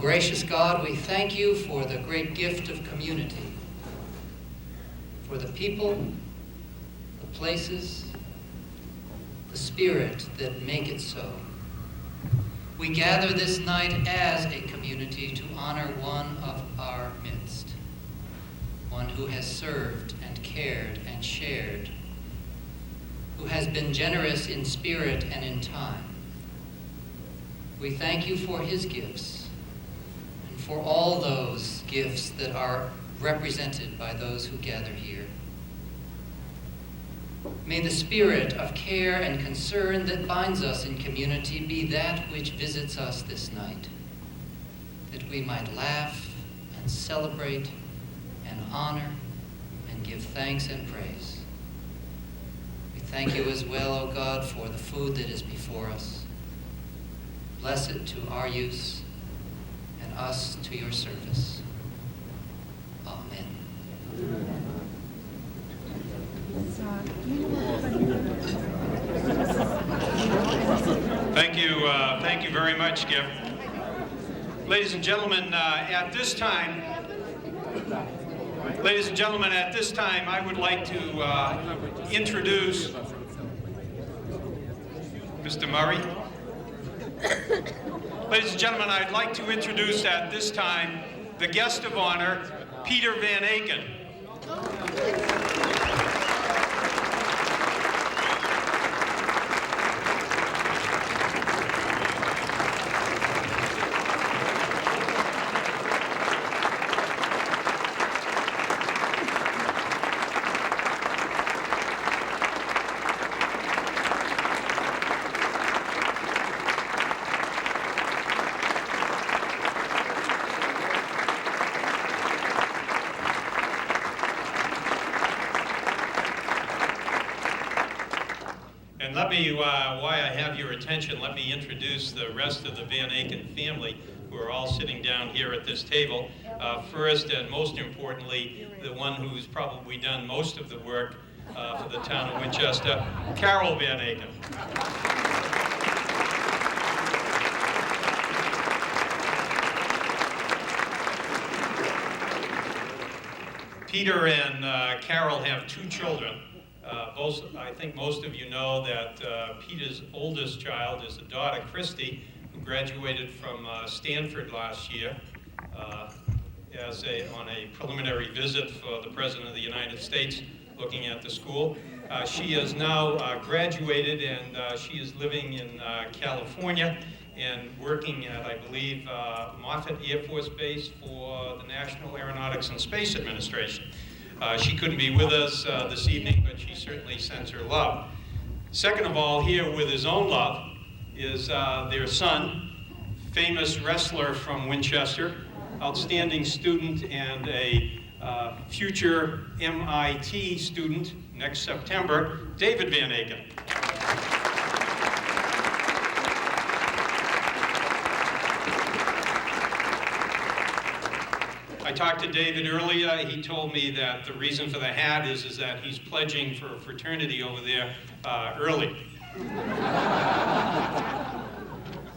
gracious God, we thank you for the great gift of community, for the people, the places, the spirit that make it so. We gather this night as a community to honor one of our midst, one who has served and cared and shared, who has been generous in spirit and in time. We thank you for his gifts and for all those gifts that are represented by those who gather here. May the spirit of care and concern that binds us in community be that which visits us this night, that we might laugh and celebrate and honor and give thanks and praise. We thank you as well, O God, for the food that is before us. Bless it to our use and us to your service. Amen. Thank you very much, Skip. Ladies and gentlemen, at this time, I would like to introduce Mr. Murray. Ladies and gentlemen, I'd like to introduce at this time the guest of honor, Peter Van Aken. While I have your attention, let me introduce the rest of the Van Aken family who are all sitting down here at this table. First and most importantly, the one who's probably done most of the work for the town of Winchester, Carol Van Aken. Peter and Carol have two children. I think most of you know that Peter's oldest child is a daughter, Christy, who graduated from Stanford last year on a preliminary visit for the President of the United States looking at the school. She has now graduated, and she is living in California and working at, I believe, Moffett Air Force Base for the National Aeronautics and Space Administration. She couldn't be with us this evening, but she certainly sends her love. Second of all, here with his own love is their son, famous wrestler from Winchester, outstanding student, and a future MIT student next September, David Van Aken. I talked to David earlier. He told me that the reason for the hat is that he's pledging for a fraternity over there early.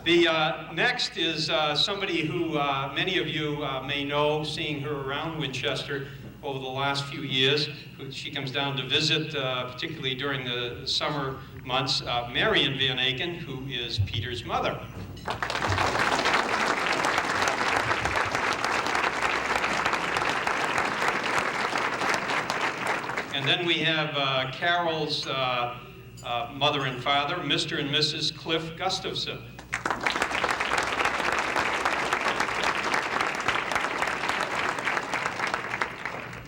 The next is somebody who many of you may know, seeing her around Winchester over the last few years. She comes down to visit, particularly during the summer months, Marion Van Aken, who is Peter's mother. And then we have Carol's mother and father, Mr. and Mrs. Cliff Gustafson.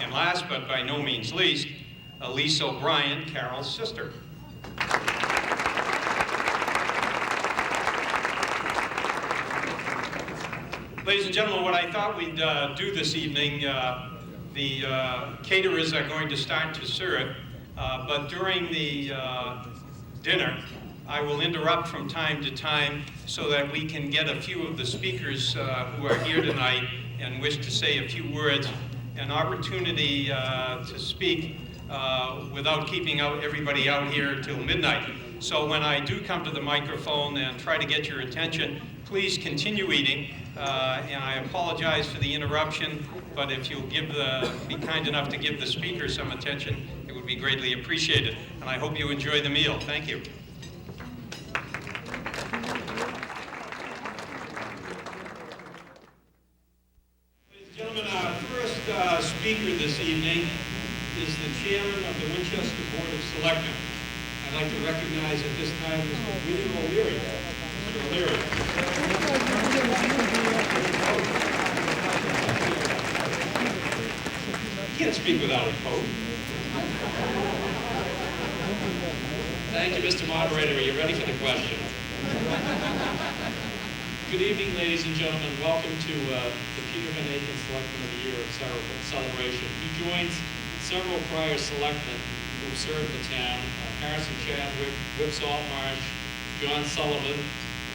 And last but by no means least, Elise O'Brien, Carol's sister. Ladies and gentlemen, what I thought we'd do this evening, the caterers are going to start to serve, but during the dinner, I will interrupt from time to time so that we can get a few of the speakers who are here tonight and wish to say a few words, an opportunity to speak without keeping everybody out here till midnight. So when I do come to the microphone and try to get your attention, please continue eating. and I apologize for the interruption, but if you'll be kind enough to give the speaker some attention, it would be greatly appreciated. And I hope you enjoy the meal. Thank you. Ladies and gentlemen, our first speaker this evening is the chairman of the Winchester Board of Selectmen. I'd like to recognize at this time Mr. William O'Leary. Mr. O'Leary. You can't speak without a coat. Thank you, Mr. Moderator. Are you ready for the question? Good evening, ladies and gentlemen. Welcome to the Peter Van Aken Selectman of the Year celebration. He joins several prior selectmen who served the town, Harrison Chadwick, Whip Saltmarsh, John Sullivan,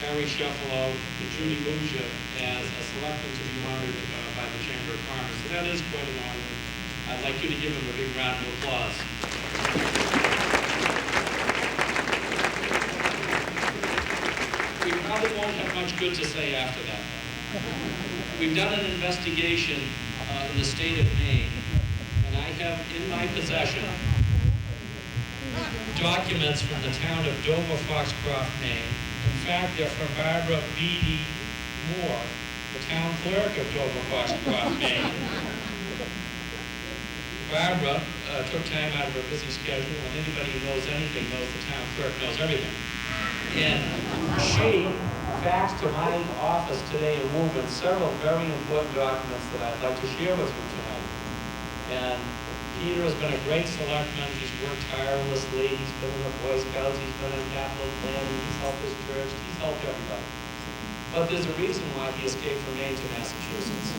Harry Sheffalo, and Judy Luja as a selectman to be honored by the Chamber of Commerce. So that is quite an honor. I'd like you to give him a big round of applause. We probably won't have much good to say after that. We've done an investigation in the state of Maine, and I have in my possession documents from the town of Dover, Foxcroft, Maine. In fact, they're from Barbara B.D. Moore, the town clerk of Dover, Foxcroft, Maine. Barbara took time out of her busy schedule, and anybody who knows anything knows the town clerk knows everything. And she faxed to my office today in Woburn several very important documents that I'd like to share with you tonight. And Peter has been a great selectman. He's worked tirelessly. He's been in the Boy Scouts. He's been in capital planning. He's helped his church. He's helped everybody. But there's a reason why he escaped from Maine to Massachusetts.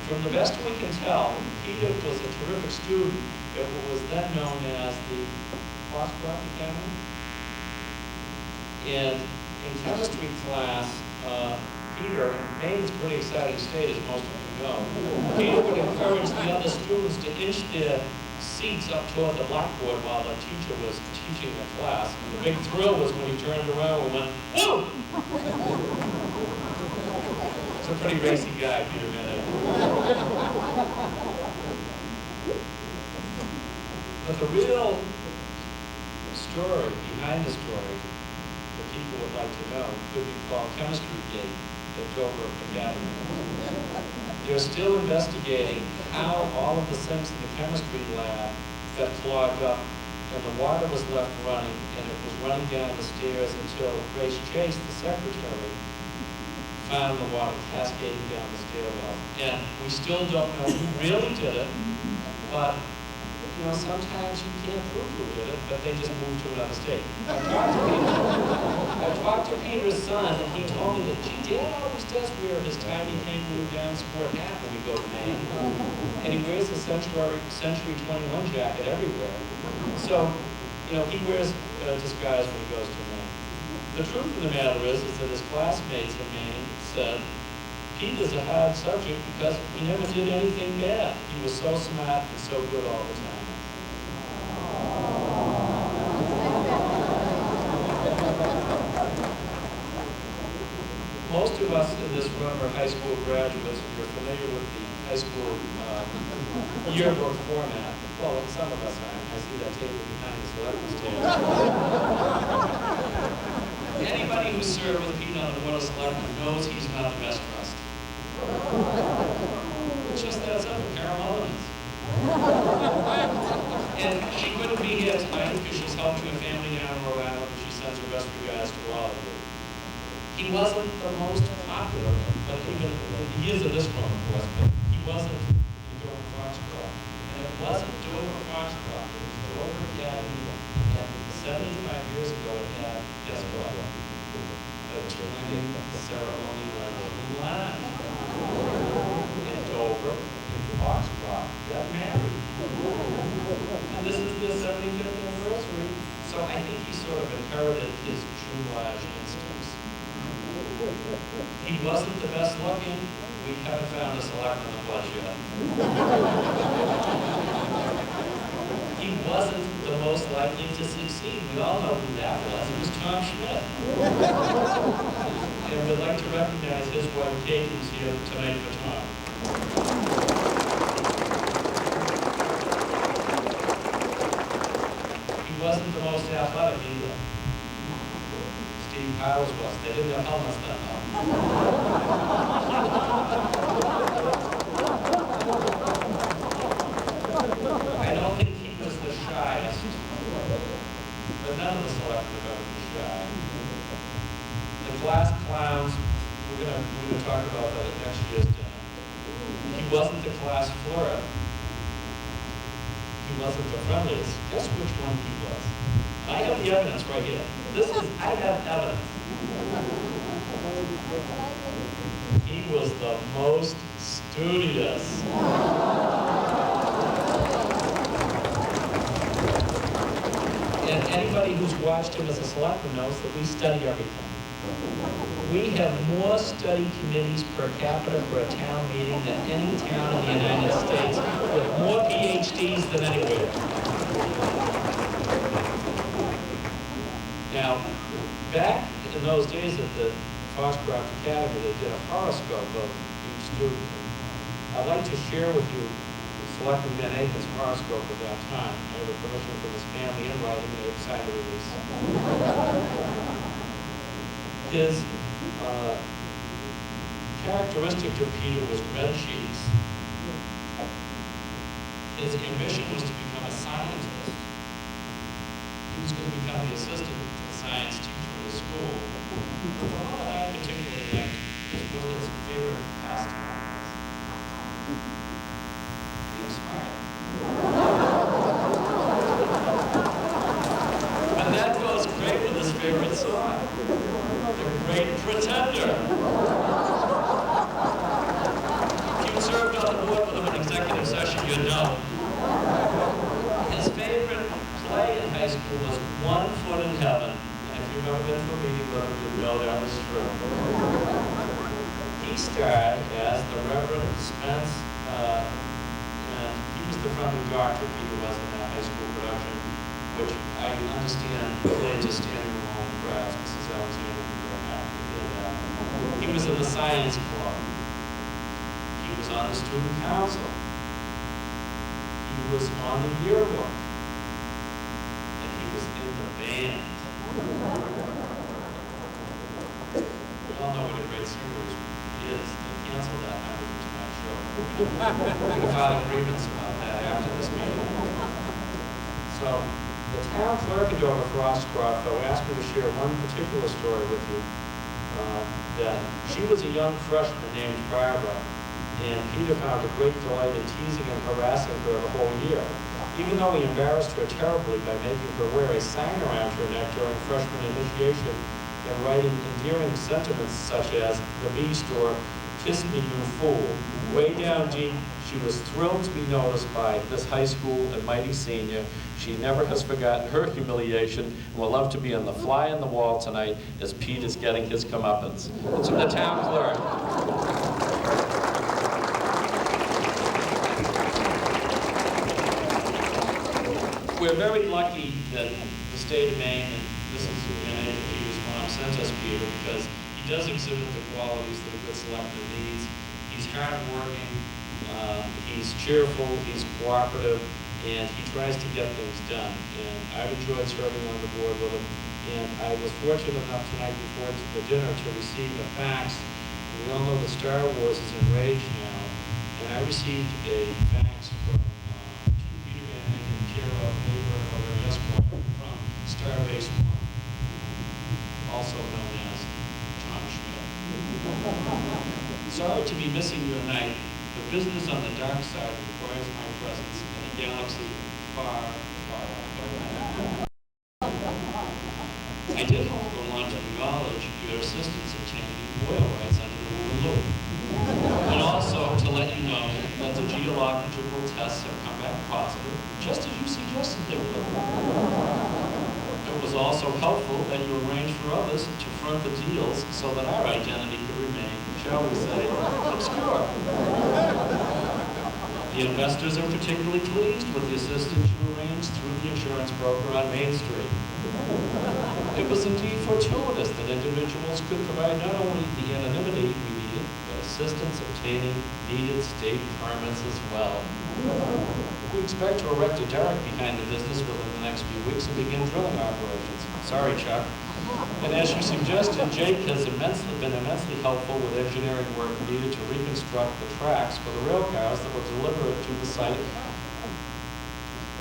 From the best we can tell, Peter was a terrific student at what was then known as the Foxcroft Academy. And in chemistry class, Peter, and Maine's a pretty exciting state, as most of you know, Peter would encourage the other students to inch their seats up toward the blackboard while the teacher was teaching the class. And the big thrill was when he turned around and went, whoa! He's a pretty racy guy, Peter Van Aken. But the real story behind the story that people would like to know could be called Chemistry Gate at Dover Academy. They're still investigating how all of the sinks in the chemistry lab got clogged up and the water was left running, and it was running down the stairs until Grace Chase, the secretary, found the water cascading down the stairwell. And we still don't know who really did it, but you know, sometimes you can't prove who did it, but they just moved to another state. I talked to Peter's son, and he told me that, gee, Dad always does wear his tiny kangaroo down sport hat when we go to Maine. And he wears the Century 21 jacket everywhere. So, you know, he wears a disguise when he goes to Maine. The truth of the matter is that his classmates in Maine said, Peter's a hard subject because he never did anything bad. He was so smart and so good all the time. Most of us in this room are high school graduates, and you're familiar with the high school yearbook format. Well, some of us aren't. I see that table behind the selectmen's table. Anybody who served with Pete on the Board of Selectmen knows he's not the best trust. It's just that simple. Carol Mullins. And she couldn't be here tonight because she's helping a family down in Rhode Island, and she sends her best regards to all of you. He wasn't the most popular, but even he is in this room, of course, but he wasn't in Dover Foxcroft. And it wasn't Dover Foxcroft, it was Dover Academy. And 75 years ago it had, guess what? A joining ceremony like Milan. And Dover and Foxcroft got married. And this is their 75th anniversary. So I think he sort of inherited his jumelage instincts. He wasn't the best looking. We haven't found a selectman that was yet. He wasn't the most likely to succeed. We all know who that was. It was Tom Schmidt. And we'd like to recognize his wife, Kate, who's here tonight for Tom. He wasn't the most athletic either. Steve Piles was. They didn't have helmets then, though. I don't think he was the shyest, but none of the selectmen are ever shy. The class clowns, we're gonna talk about that at next year's dinner. He wasn't the class flirt. He wasn't the friendliest. Guess which one he was? I have the evidence right here. I have evidence. He was the most studious. And anybody who's watched him as a selectman knows that we study everything. We have more study committees per capita for a town meeting than any town in the United States, with more PhDs than anywhere. Now, back in those days at the Foxcroft Academy, they did a horoscope of each student. I'd like to share with you Selectman Van Aken's horoscope at that time. I have a permission from his family in writing, they have signed the release. His characteristic to Peter was red cheeks. His ambition was to become a scientist. He was going to become the assistant science teacher at his school. The one that I particularly liked was his favorite pastime. Being smart. And that goes great with his favorite song, The Great Pretender. If you served on the board with him in executive session, you'd know. His favorite play in high school was One Foot in Heaven. And if you've ever been to a meeting with him, you know that was true. He starred as the Reverend Spence, and he was the friendly doctor Peter was in that high school production, which I understand played to standing alone crowds. Mrs. Alexander was very happy to hear that. He was in the science club. He was on the student council. He was on the yearbook. And he was in the band. We all know what a great singer he is. They canceled that number for tonight's show. We can file a grievance about that after this meeting. So, the town clerk in Dover, Frostcroft, though, asked me to share one particular story with you. That she was a young freshman named Barbara, and Peter found a great delight in teasing and harassing her the whole year, even though he embarrassed her terribly by making her wear a sign around her neck during freshman initiation and writing endearing sentiments such as the beast or kiss me you fool. Way down deep, she was thrilled to be noticed by this high school and mighty senior. She never has forgotten her humiliation and will love to be on the fly on the wall tonight as Pete is getting his comeuppance. It's from the town clerk. We're very lucky that the state of Maine, and this is Peter's mom, sent us Peter because he does exhibit the qualities that a good selectman needs. He's hardworking, he's cheerful, he's cooperative, and he tries to get things done. And I've enjoyed serving on the board with him. And I was fortunate enough tonight before the dinner to receive a fax. We all know that Star Wars is in rage now, and I received a fax from Peter Van Aken, care of Labor or Esquire from Starbase One, also known as Tom Schmidt. Sorry to be missing you tonight. The business on the dark side requires my presence in a galaxy far, far away. I did hope to go on to acknowledge your assistance obtaining oil rights under the Loop. And also to let you know that the geological tests have come back positive, just as you suggested they would. It was also helpful that you arranged for others to front the deals so that our identity could remain, shall we say, obscure. The investors are particularly pleased with the assistance you arranged through the insurance broker on Main Street. It was indeed fortuitous that individuals could provide not only the anonymity we needed, but assistance obtaining needed state permits as well. We expect to erect a derrick behind the business within the next few weeks and begin drilling operations. Sorry, Chuck. And as you suggested, Jake has been immensely helpful with engineering work needed to reconstruct the tracks for the rail cars that will deliver it to the site.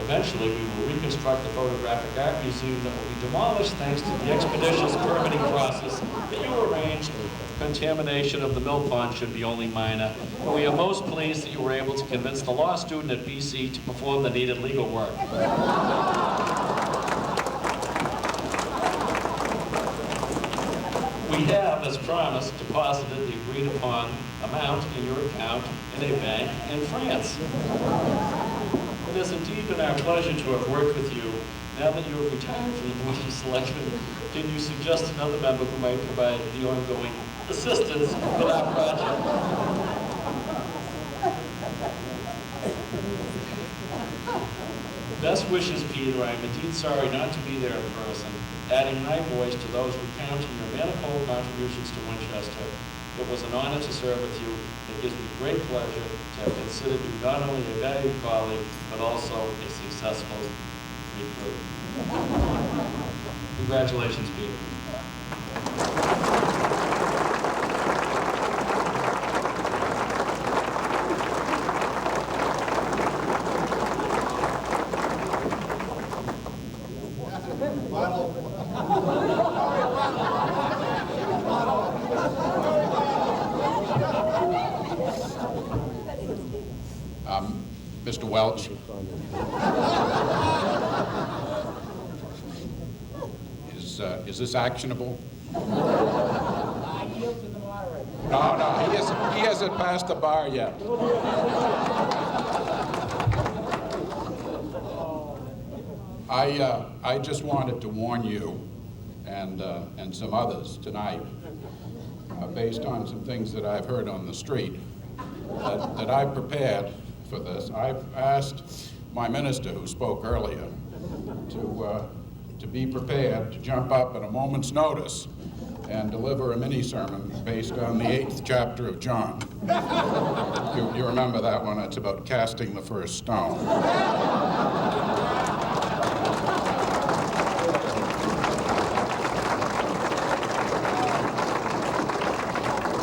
Eventually, we will reconstruct the photographic art museum that will be demolished thanks to the expeditious permitting process that you arranged. Contamination of the mill pond should be only minor. And we are most pleased that you were able to convince the law student at BC to perform the needed legal work. We have, as promised, deposited the agreed upon amount in your account in a bank in France. It has indeed been our pleasure to have worked with you. Now that you have retired from the Board of Selectmen, can you suggest another member who might provide the ongoing assistance with our project? Best wishes, Peter. I am indeed sorry not to be there in person. Adding my voice to those who count on your manifold contributions to Winchester, it was an honor to serve with you. It gives me great pleasure to have considered you not only a valued colleague, but also a successful recruit. Congratulations, Peter. Mr. Welch. Is this actionable? I yield to the moderator. No, he hasn't passed the bar yet. I just wanted to warn you and some others tonight, based on some things that I've heard on the street, that I prepared for this. I've asked my minister, who spoke earlier, to be prepared to jump up at a moment's notice and deliver a mini-sermon based on the 8th chapter of John. You remember that one? It's about casting the first stone.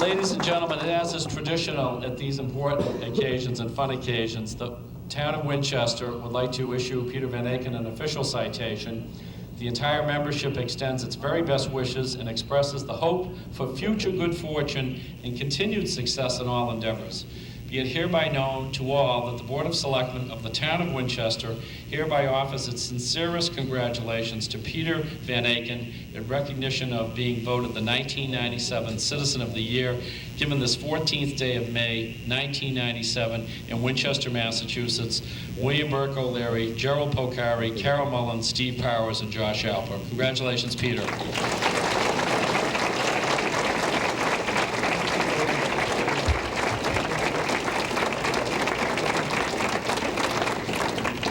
Ladies and gentlemen, as is traditional at these important occasions and fun occasions, the town of Winchester would like to issue Peter Van Aken an official citation. The entire membership extends its very best wishes and expresses the hope for future good fortune and continued success in all endeavors. Be it hereby known to all that the Board of Selectmen of the town of Winchester hereby offers its sincerest congratulations to Peter Van Aken in recognition of being voted the 1997 Citizen of the Year, given this 14th day of May, 1997, in Winchester, Massachusetts. William Burke O'Leary, Gerald Pocari, Carol Mullen, Steve Powers, and Josh Alper. Congratulations, Peter.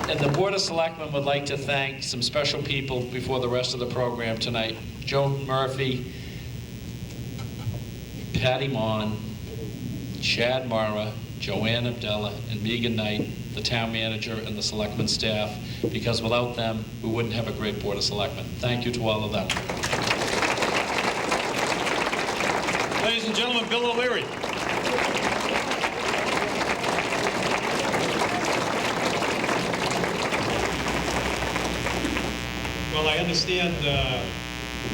And the Board of Selectmen would like to thank some special people before the rest of the program tonight. Joe Murphy, Patty Mon, Chad Mara, Joanne Abdella, and Megan Knight, the town manager and the selectmen staff, because without them, we wouldn't have a great Board of Selectmen. Thank you to all of them. Ladies and gentlemen, Bill O'Leary. Well, I understand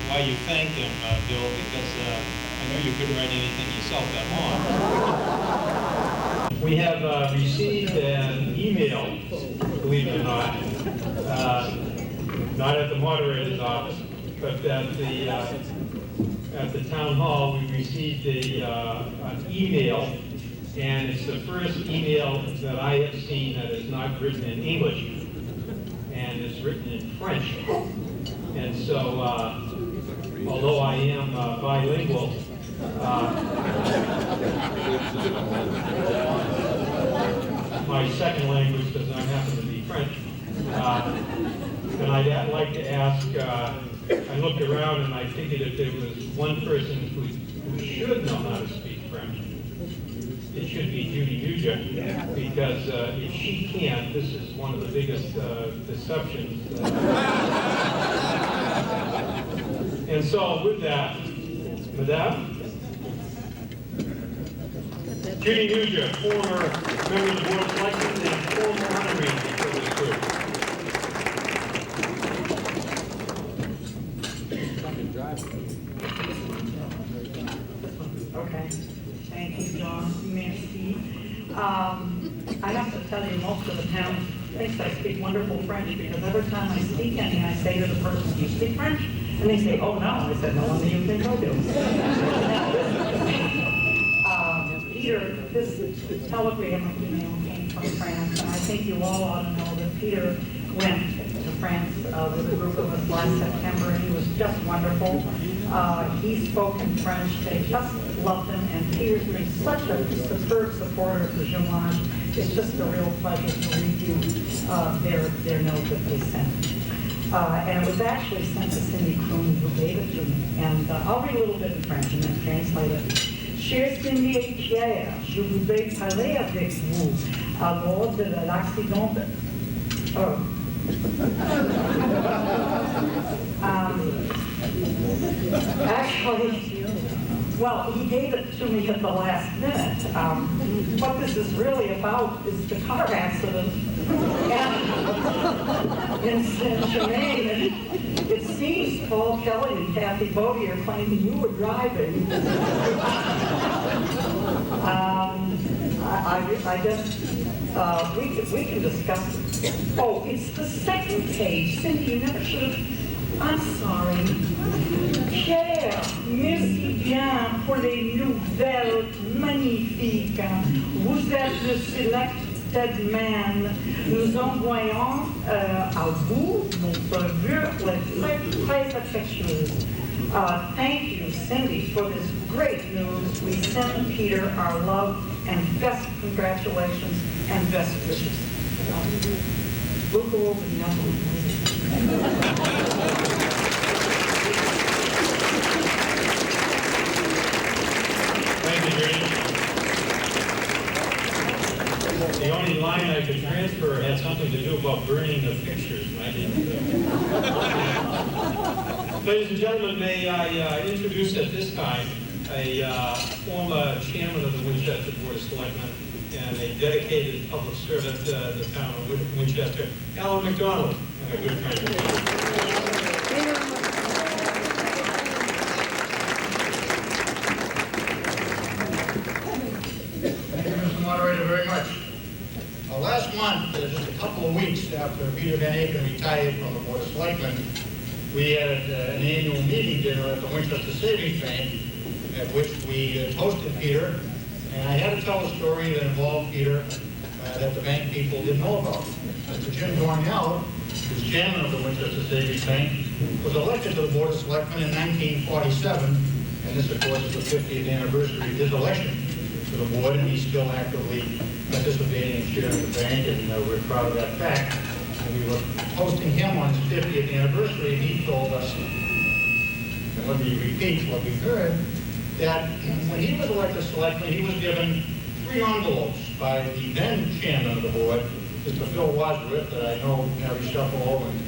why you thanked him, Bill, because I know you couldn't write anything yourself that long. We have received an email, believe it or not at the moderator's office, but at the town hall, we received an email, and it's the first email that I have seen that is not written in English, and it's written in French. And so, although I am bilingual, my my second language does not happen to be French. And I'd like to ask, I looked around and I figured if there was one person who should know how to speak French, it should be Judy Nugent, because if she can't, this is one of the biggest deceptions. And so with that, Madame, Judy Nugent, former member of the Board of Selectmen and former honoree for this group. Okay, thank you, John. Merci. I have to tell you, most of the town thinks I speak wonderful French, because every time I speak any, I say to the person, "Do you speak French?" And they say, "Oh, no." I said, "No, only you think I do." Peter, this telegram email came from France, and I think you all ought to know that Peter went to France with a group of us last September, and he was just wonderful. He spoke in French. They just loved him, and Peter's been such a superb supporter of the Jumelage. It's just a real pleasure to read you their note that they sent. And it was actually sent to Cindy Kroon, who gave it to me. And I'll read a little bit in French and then translate it. Cher Cindy et Pierre, je voudrais parler avec vous à l'ordre de l'accident. Actually, well, he gave it to me at the last minute. What this is really about is the car accident in Saint-Germain. It seems Paul Kelly and Kathy Bodie are claiming you were driving. I guess we can discuss it. Oh, it's the second page. Cindy, you never should have. I'm sorry. Pierre, merci bien pour les nouvelles magnifiques. Vous êtes le selected man. Nous envoyons à vous notre vœu très affectueuse. Thank you, Cindy, for this great news. We send Peter our love and best congratulations and best wishes. We'll go over the other one. Thank you, Judy. The only line I could transfer had something to do about burning the pictures, and I didn't. Ladies and gentlemen, may I introduce at this time a former chairman of the Winchester Board of Selectmen and a dedicated public servant to the town of Winchester, Alan McDonald, and a good friend of mine. Thank you, Mr. Moderator, very much. Last month, just a couple of weeks after Peter Van Aken retired from the Board of Selectmen, we had an annual meeting dinner at the Winchester Savings Bank, at which we hosted Peter, and I had to tell a story that involved Peter that the bank people didn't know about. Mr. Jim Dornell, who's chairman of the Winchester Savings Bank, was elected to the Board of Selectmen in 1947, and this, of course, is the 50th anniversary of his election to the board, and he's still actively participating and chairing the bank, and we're proud of that fact. And we were hosting him on his 50th anniversary, and he told us, and let me repeat what we heard, that when he was elected selectman, he was given 3 envelopes by the then chairman of the board, Mr. Phil Wadsworth, that I know Harry Shuffle and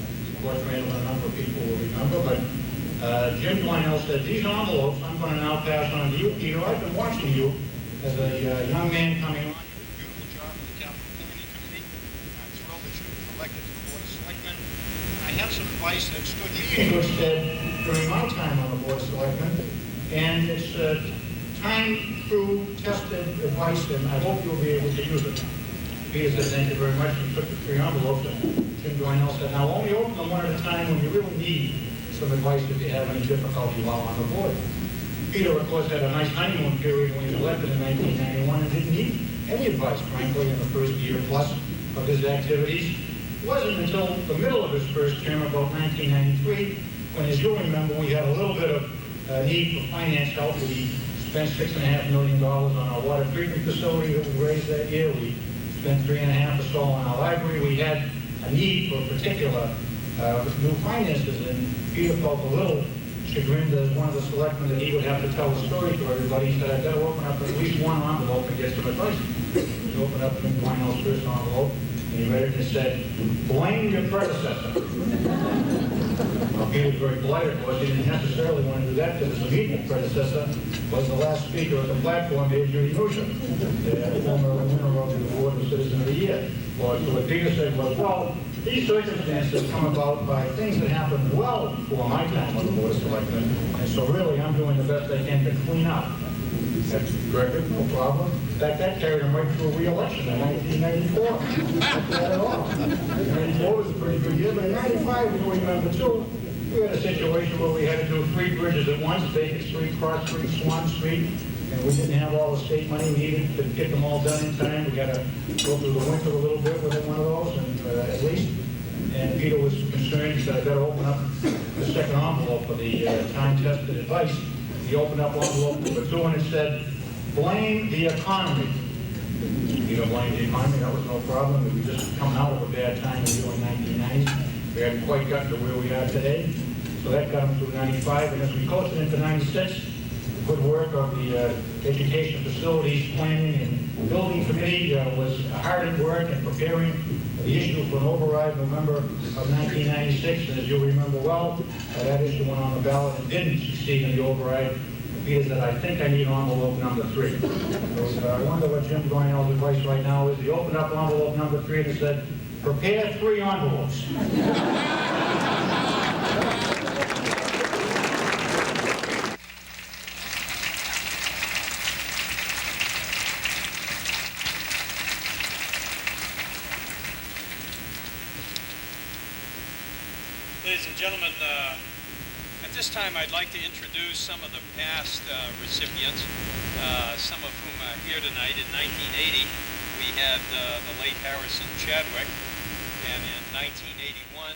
Board Randall and a number of people will remember, but Jim Dornell said, these envelopes I'm going to now pass on to you, Peter. I've been watching you as a young man coming on. You did a beautiful job with the Capital Planning Committee. I'm thrilled that you've been elected to the Board of Selectmen. And I have some advice that stood me in good stead during my time on the Board of Selectmen. And it's time, true, tested advice, and I hope you'll be able to use it. Peter said, thank you very much, and took the 3 envelopes, and Jim Dornell said, now only open them one at a time when you really need some advice if you have any difficulty while on the board. Peter, of course, had a nice honeymoon period when he was elected in 1991 and didn't need any advice, frankly, in the first year plus of his activities. It wasn't until the middle of his first term, about 1993, when, as you'll remember, we had a little bit of need for finance help. We spent $6.5 million on our water treatment facility that we raised that year. We spent 3.5 or so on our library. We had a need for particular new finances, and Peter felt a little chagrined as one of the selectmen that he would have to tell the story to everybody. He said, I've got to open up at least one envelope and get some advice. He opened up Jim Dwinell's first envelope, and he read it and it said, blame your predecessor. Well, Peter was very polite, of course. He didn't necessarily want to do that because his immediate predecessor was the last speaker of the platform, Dave Judy Musha, the former winner of the Award of Citizen of the Year. Well, so what Peter said was, well, these circumstances come about by things that happened well before my time on the Board of Selectmen, and so really I'm doing the best I can to clean up. That's correct, no problem. In fact, that carried him right through a re-election in 1994. Not bad at all. 94 was a pretty good year, but in 95, we were number 2. We had a situation where we had to do 3 bridges at once, Bacon Street, Cross Street, Swan Street, and we didn't have all the state money we needed to get them all done in time. We got to go through the winter a little bit within one of those, and at least. And Peter was concerned. He said, I better open up the second envelope for the time-tested advice. He opened up envelope number 2, and it said, blame the economy. Peter blamed the economy. That was no problem. We were just coming out of a bad time in the early 1990s. We hadn't quite gotten to where we are today. So that got him through 95. And as we coasted into 96, the good work of the Education Facilities Planning and Building Committee was hard at work in preparing the issue for an override in November of 1996. And as you'll remember well, that issue went on the ballot and didn't succeed in the override. Peter said, I think I need envelope number 3. So I wonder what Jim Dwinell's advice right now is. He opened up envelope number 3 and said, prepare 3 envelopes. Ladies and gentlemen, at this time I'd like to introduce some of the past recipients, some of whom are here tonight. In 1980, we had the late Harrison Chadwick, and in 1981,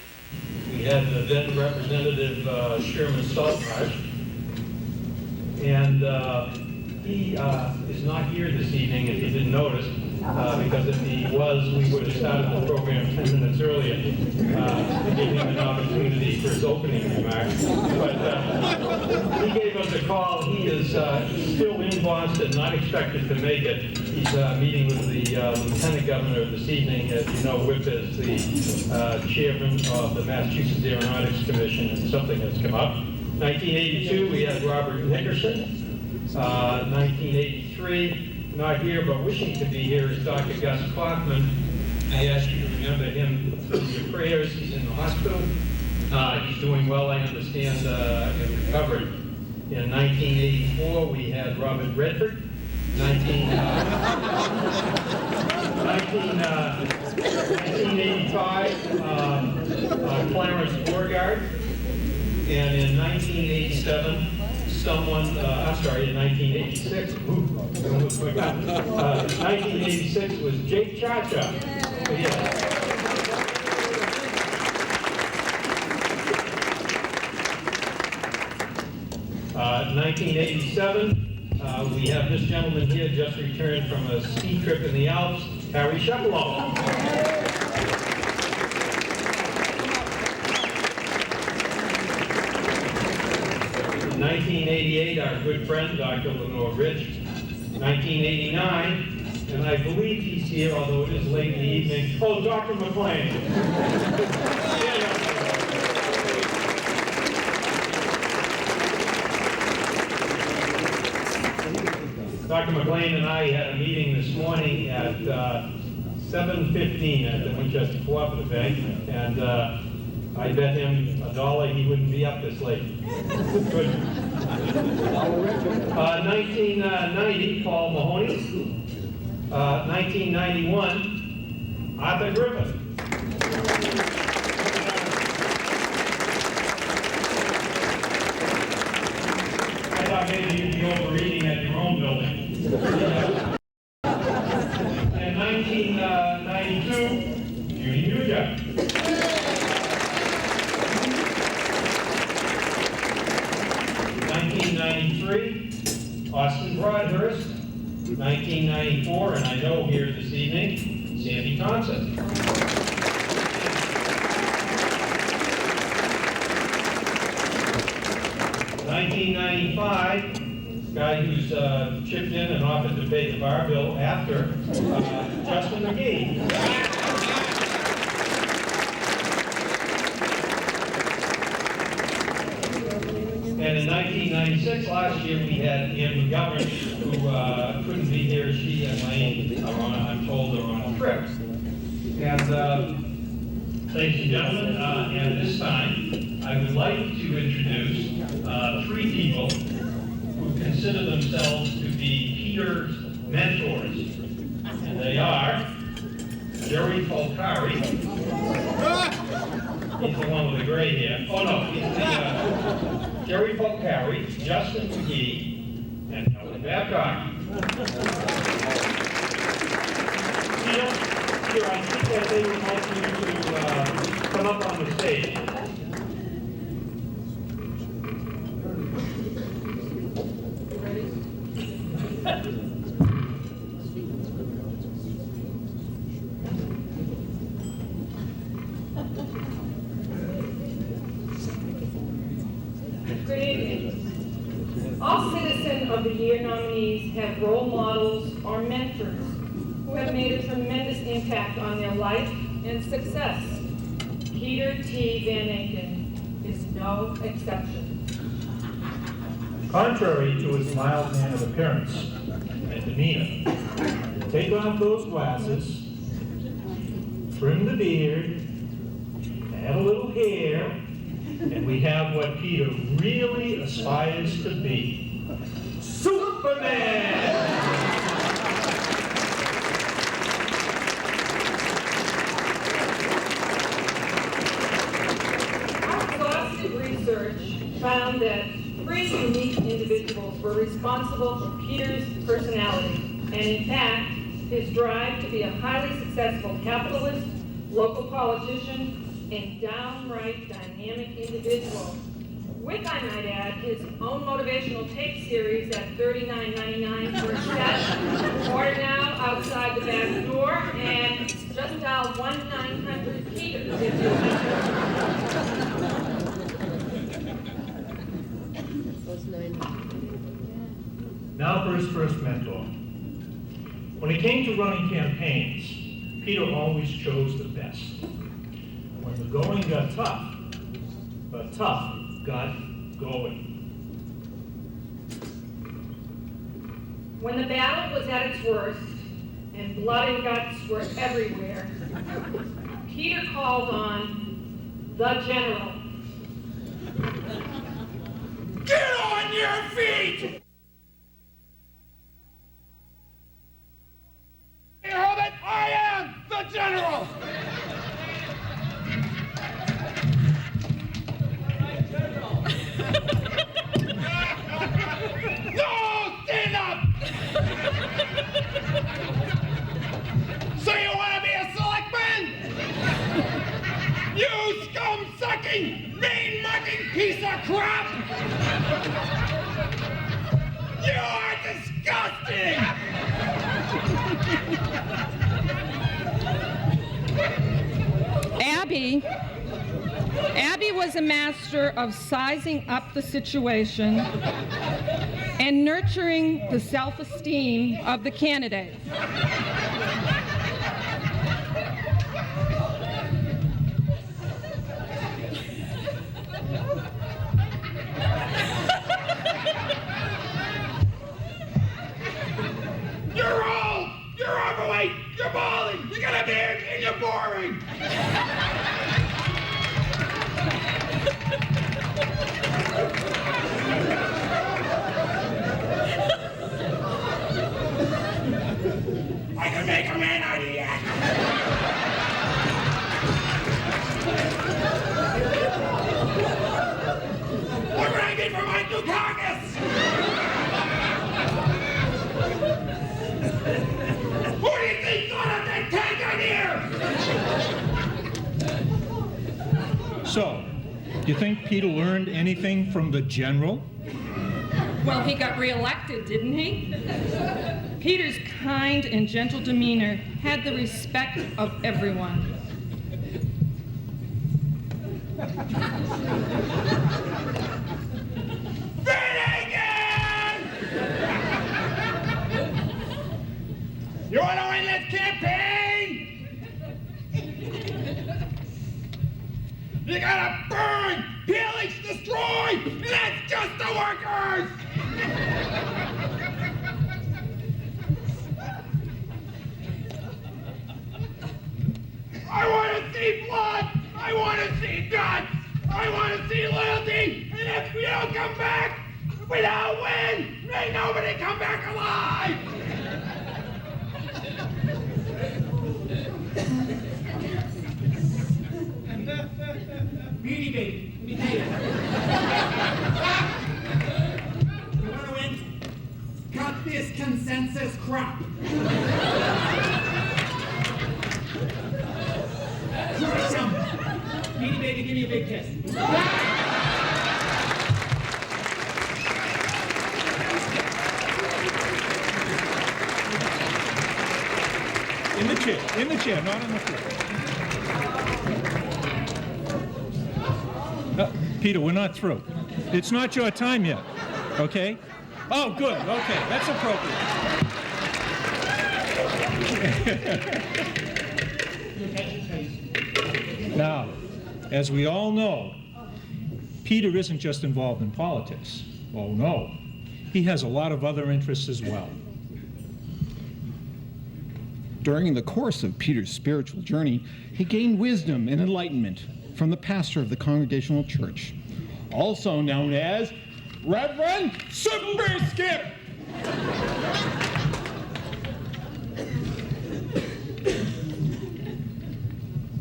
we had the then Representative Sherman Saltmarsh, and he is not here this evening, if you didn't notice, because if he was, we would have started the program 10 minutes earlier to give him an opportunity for his opening remarks. But he gave us a call. He is still in Boston, not expected to make it. He's meeting with the Lieutenant Governor this evening. As you know, Whip is the chairman of the Massachusetts Aeronautics Commission, and something has come up. 1982, we had Robert Nickerson. 1983, not here, but wishing to be here, is Dr. Gus Kaufman. I ask you to remember him in your prayers. He's in the hospital. He's doing well, I understand, and recovered. In 1984, we had Robert Redford. 1985, Clarence Borgard. And in 1987, in 1986, 1986 was Jake Chacha. Yeah. 1987, we have this gentleman here just returned from a ski trip in the Alps, Harry Sheplow. 1988, our good friend, Dr. Lenore Rich. 1989, and I believe he's here, although it is late in the evening. Oh, Dr. McLean. Dr. McLean and I had a meeting this morning at 7:15 at the Winchester Cooperative Bank, and I bet him $1 he wouldn't be up this late. Good. 1990, Paul Mahoney. 1991, Arthur Griffith. I thought maybe you'd be overeating at your own building. And 1992, Judy Nugent. 1993, Austin Broadhurst. 1994, and I know here this evening, Sandy Thompson. 1995, guy who's chipped in and offered to pay the bar bill after, Justin McGee. And in 1996, last year, we had Ann McGovern, who couldn't be here. She and Lane are on, I'm told, are on a trip. And ladies and gentlemen, and this time, I would like to introduce three people who consider themselves to be Peter's mentors. And they are Jerry Falcari. He's the one with the gray hair. Oh, no, he's the, Jerry Falcari, Justin McGee, and Howard Babcock. Peter, I think that they would like you to come up on the stage. Good evening. All Citizen of the Year nominees have role models or mentors who have made a tremendous impact on their life and success. Peter T. Van Aken is no exception. Contrary to his mild-mannered appearance and demeanor, take off those glasses, trim the beard, add a little hair, and we have what Peter really aspires to be. Superman! Our exhaustive research found that three unique individuals were responsible for Peter's personality, and in fact, his drive to be a highly successful capitalist, local politician, and downright dynamic individual. With, I might add, his own motivational tape series at $39.99 per set, order now outside the back door, and just dial 1-900-PETER if you're Now for his first mentor. When it came to running campaigns, Peter always chose the best. When the going got tough, the tough got going. When the battle was at its worst and blood and guts were everywhere, Peter called on the general. Get on your feet! Hobbit, I am the general! No, stand up! So you want to be a selectman? You scum-sucking, mean-mugging piece of crap! You are disgusting! Abby was a master of sizing up the situation and nurturing the self-esteem of the candidates. You're old! You're overweight! You're balding! You got a beard and you're boring! I can make a man out of you! What would I need for my new carcass? Who do you think got up that tank on here? So, do you think Peter learned anything from the general? Well, he got reelected, didn't he? Peter's kind and gentle demeanor had the respect of everyone. Finnegan! You want to win this campaign? You gotta burn, pillage, destroy, and that's just the workers! I want to see blood! I want to see guts! I want to see loyalty! And if we don't come back, if we don't win, may nobody come back alive! Beanie Baby, let me tell you. You want to win? Cut this consensus crap. Beanie Baby, give me a big kiss. In the chair, not on the floor. Peter, we're not through. It's not your time yet, okay? Oh, good, okay, that's appropriate. Now, as we all know, Peter isn't just involved in politics. Oh, no. He has a lot of other interests as well. During the course of Peter's spiritual journey, he gained wisdom and enlightenment from the pastor of the Congregational Church, also known as Reverend Super Skip.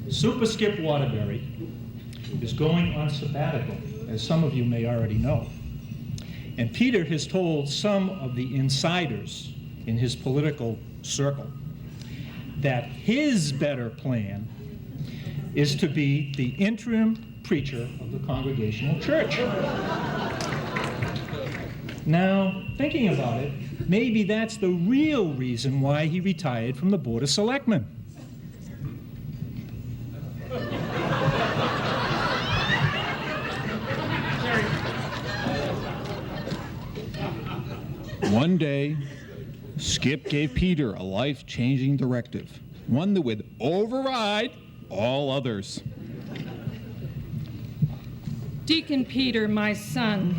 Super Skip Waterbury is going on sabbatical, as some of you may already know. And Peter has told some of the insiders in his political circle that his better plan is to be the interim preacher of the Congregational Church. Now, thinking about it, maybe that's the real reason why he retired from the Board of Selectmen. One day, Skip gave Peter a life-changing directive, one that would override all others. Deacon Peter, my son,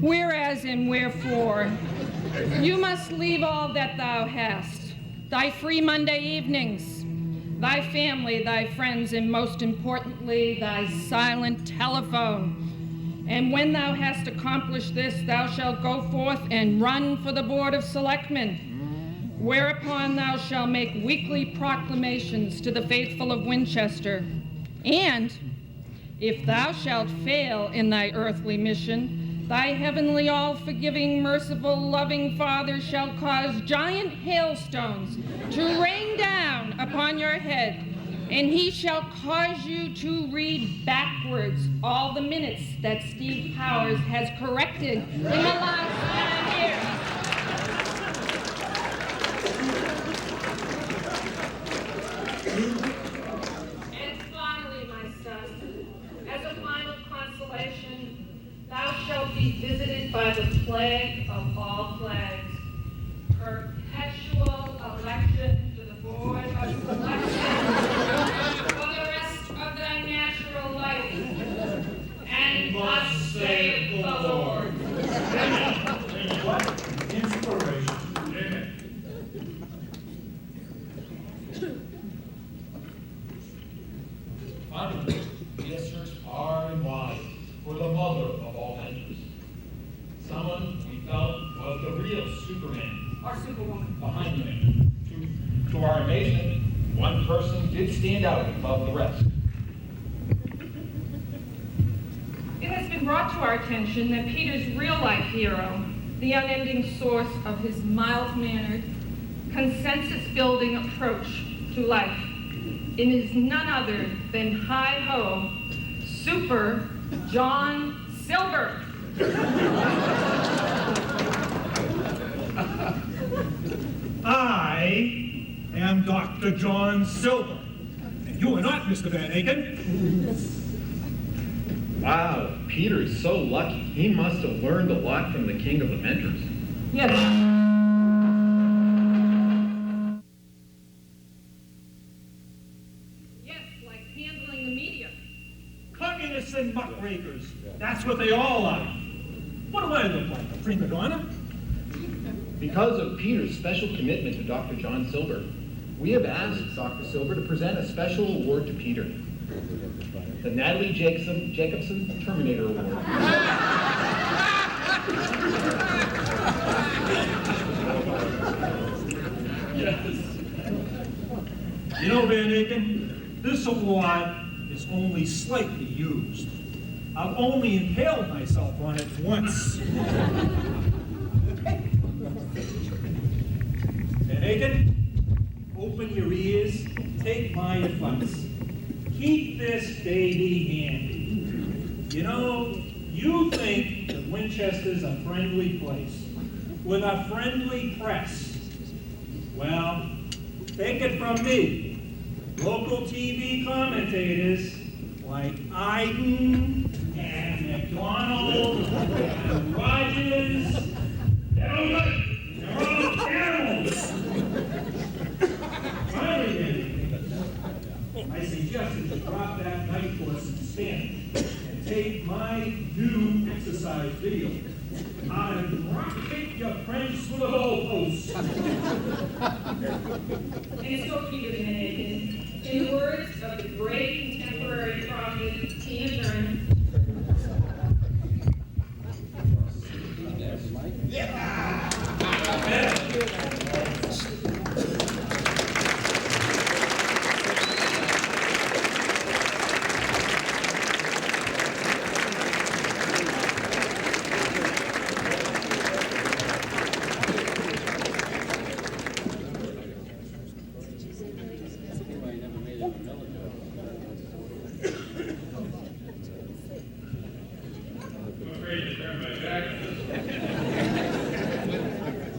whereas and wherefore, you must leave all that thou hast, thy free Monday evenings, thy family, thy friends, and most importantly, thy silent telephone. And when thou hast accomplished this, thou shalt go forth and run for the Board of Selectmen, whereupon thou shalt make weekly proclamations to the faithful of Winchester. And if thou shalt fail in thy earthly mission, thy heavenly, all-forgiving, merciful, loving Father shall cause giant hailstones to rain down upon your head, and he shall cause you to read backwards all the minutes that Steve Powers has corrected in the last 9 years. And finally, my son, as a final consolation, thou shalt be visited by the plague of all plagues, perpetual election to the Board of Selectmen for the rest of thy natural life, and thus saith the Lord. What inspiration. Amen. Finally, we have searched far and wide for the mother of all mentors. Someone we felt was the real Superman Or Superwoman. behind the man. To our amazement, one person did stand out above the rest. It has been brought to our attention that Peter's real-life hero, the unending source of his mild-mannered, consensus-building approach to life, is none other than hi-ho, Super John Silver. I am Dr. John Silver. And you are not Mr. Van Aken. Wow, Peter is so lucky. He must have learned a lot from the king of the mentors. Yes. Yes, like handling the media. Communists and muckrakers. That's what they all are. What do I look like, a prima donna? Because of Peter's special commitment to Dr. John Silver, we have asked Dr. Silver to present a special award to Peter. The Natalie Jacobson Terminator Award. You know, Van Aken, this award is only slightly used. I've only impaled myself on it once. Van Aken, open your ears and take my advice. Keep this baby handy. You know, you think that Winchester's a friendly place with a friendly press. Well, take it from me. Local TV commentators like Iden and McDonald and Rogers, they're all good. They're all animals. Finally, I suggest that you drop that night course in Spanish and take my new exercise video. I drop kick your friends through the goalpost. And so, Peter Van Aken, in the words of the great contemporary prophet Tina Turner,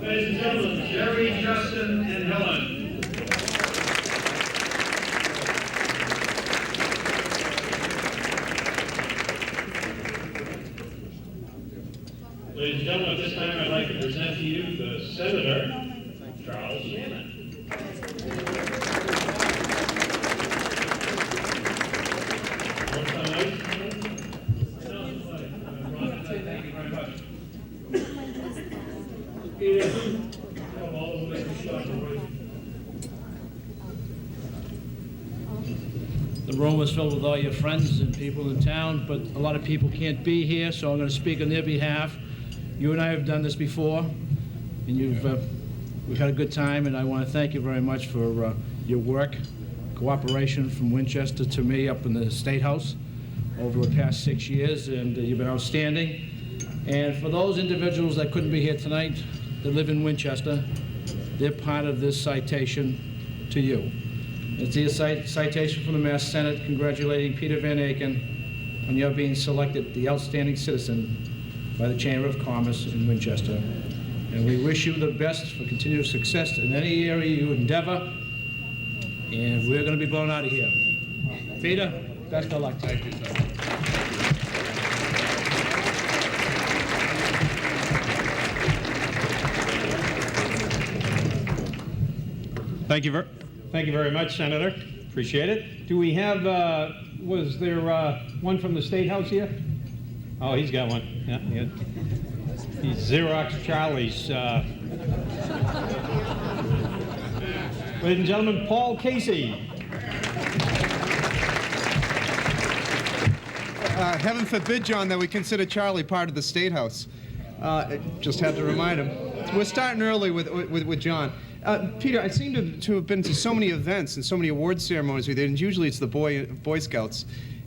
Ladies and gentlemen, Jerry, Justin, and Helen. Ladies and gentlemen, at this time I'd like to present to you the Senator, Charles Shannon. The room is filled with all your friends and people in town, but a lot of people can't be here, so I'm going to speak on their behalf. You and I have done this before, and we've had a good time, and I want to thank you very much for your work, cooperation from Winchester to me up in the State House over the past 6 years, and you've been outstanding. And for those individuals that couldn't be here tonight that live in Winchester, they're part of this citation to you. It's a citation from the Mass Senate congratulating Peter Van Aken on your being selected the outstanding citizen by the Chamber of Commerce in Winchester. And we wish you the best for continued success in any area you endeavor. And we're going to be blown out of here. Peter, best of luck. Thank you, sir. Thank you very much, Senator. Appreciate it. Do we have, was there one from the State House here? Oh, he's got one. Yeah. He's Xerox Charlie's. Ladies and gentlemen, Paul Casey. Heaven forbid, John, that we consider Charlie part of the State House. Just had to remind him. We're starting early with John. Peter, I seem to have been to so many events and so many award ceremonies with you, and usually it's the Boy Scouts.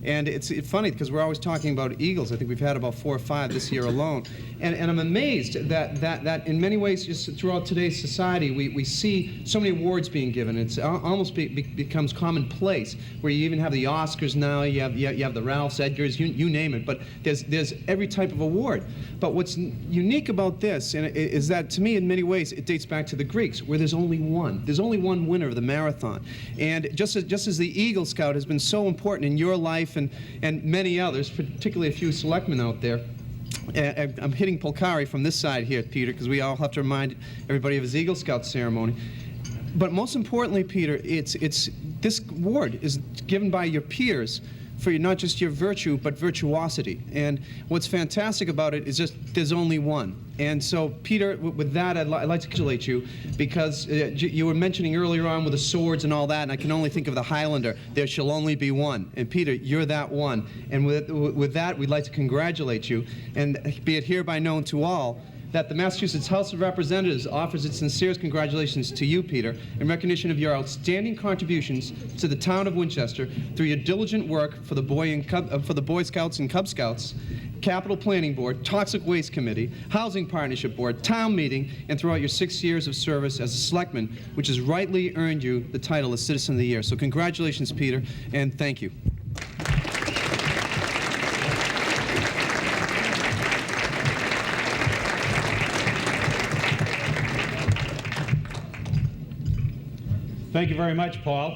And it's funny because we're always talking about Eagles. I think we've had about 4 or 5 this year alone. And I'm amazed that in many ways, just throughout today's society, we see so many awards being given. It's almost becomes commonplace, where you even have the Oscars now, you have the Ralphs, Edgars, you name it, but there's every type of award. But what's unique about this is that, to me, in many ways, it dates back to the Greeks, where there's only one. There's only one winner of the marathon. And just as the Eagle Scout has been so important in your life and many others, particularly a few selectmen out there, I'm hitting Polcari from this side here, Peter, because we all have to remind everybody of his Eagle Scout ceremony. But most importantly, Peter, this award is given by your peers for not just your virtue, but virtuosity. And what's fantastic about it is just there's only one. And so, Peter, with that, I'd like to congratulate you, because you were mentioning earlier on with the swords and all that, and I can only think of the Highlander, there shall only be one. And Peter, you're that one. And with that, we'd like to congratulate you, and be it hereby known to all that the Massachusetts House of Representatives offers its sincerest congratulations to you, Peter, in recognition of your outstanding contributions to the town of Winchester through your diligent work for the Boy Scouts and Cub Scouts, Capital Planning Board, Toxic Waste Committee, Housing Partnership Board, Town Meeting, and throughout your 6 years of service as a selectman, which has rightly earned you the title of Citizen of the Year. So congratulations, Peter, and thank you. Thank you very much, Paul.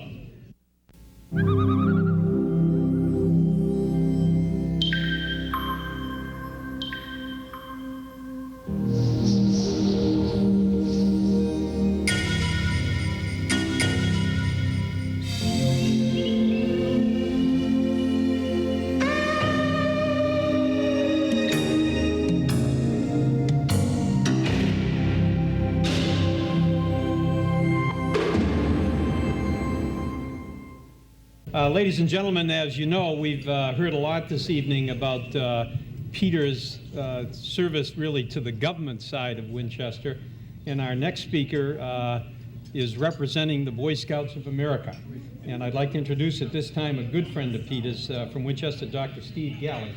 Ladies and gentlemen, as you know, we've heard a lot this evening about Peter's service really to the government side of Winchester. And our next speaker is representing the Boy Scouts of America. And I'd like to introduce at this time a good friend of Peter's from Winchester, Dr. Steve Galley.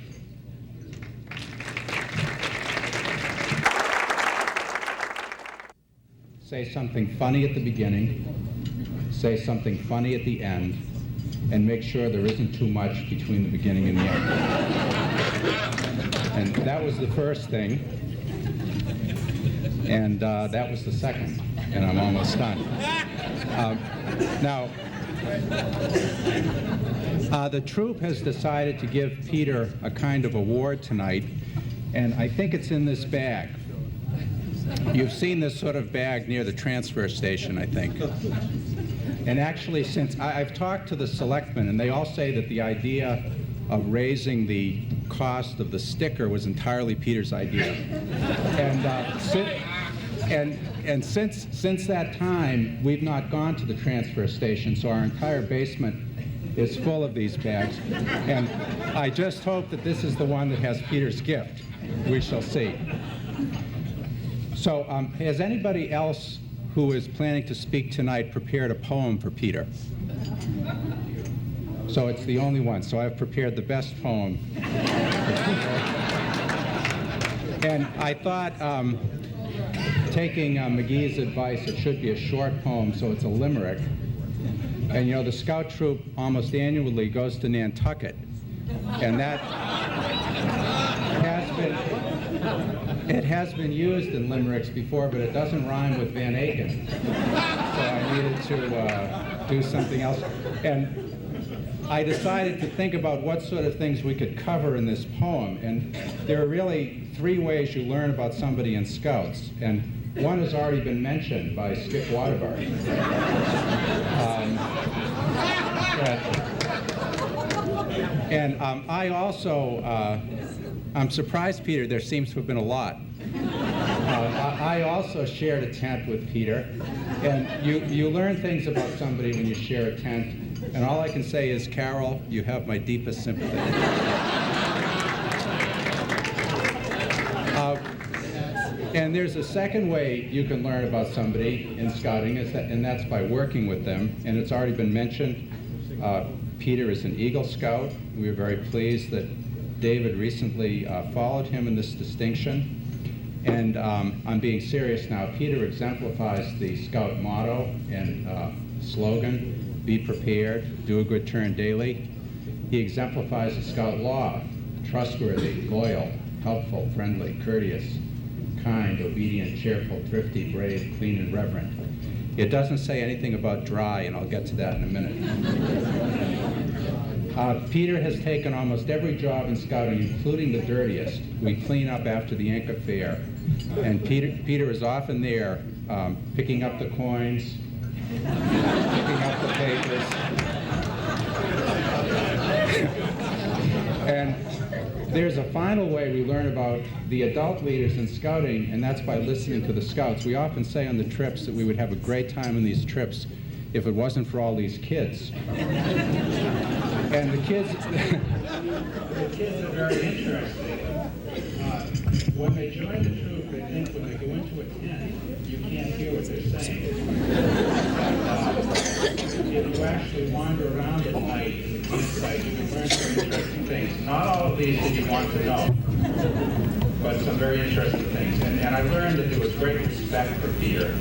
Say something funny at the beginning, say something funny at the end, and make sure there isn't too much between the beginning and the end. And that was the first thing, and that was the second, and I'm almost done. Now, the troupe has decided to give Peter a kind of award tonight, and I think it's in this bag. You've seen this sort of bag near the transfer station, I think. And actually, since I've talked to the selectmen, and they all say that the idea of raising the cost of the sticker was entirely Peter's idea. And since that time, we've not gone to the transfer station, so our entire basement is full of these bags. And I just hope that this is the one that has Peter's gift. We shall see. So, has anybody else who is planning to speak tonight prepared a poem for Peter? So it's the only one. So I've prepared the best poem. And I thought, taking McGee's advice, it should be a short poem, so it's a limerick. And you know, the Scout Troop almost annually goes to Nantucket. And that has been used in limericks before, but it doesn't rhyme with Van Aken. So I needed to do something else. And I decided to think about what sort of things we could cover in this poem. And there are really 3 ways you learn about somebody in Scouts. And one has already been mentioned by Skip Waterbury. I also, I'm surprised, Peter, there seems to have been a lot. I also shared a tent with Peter, and you learn things about somebody when you share a tent, and all I can say is, Carol, you have my deepest sympathy. And there's a second way you can learn about somebody in scouting, and that's by working with them, and it's already been mentioned. Peter is an Eagle Scout. We are very pleased that David recently followed him in this distinction. And I'm being serious now. Peter exemplifies the Scout motto and slogan, be prepared, do a good turn daily. He exemplifies the Scout law, trustworthy, loyal, helpful, friendly, courteous, kind, obedient, cheerful, thrifty, brave, clean, and reverent. It doesn't say anything about dry, and I'll get to that in a minute. Peter has taken almost every job in Scouting, including the dirtiest. We clean up after the Inca Fair. And Peter is often there picking up the coins, picking up the papers. And there's a final way we learn about the adult leaders in Scouting, and that's by listening to the Scouts. We often say on the trips that we would have a great time on these trips if it wasn't for all these kids. And the kids are very interesting. When they join the troop, they think when they go into a tent, you can't hear what they're saying. If you actually wander around at night in the campsite, you can learn some interesting things. Not all of these that you want to know, but some very interesting things. And I learned that there was great respect for Peter,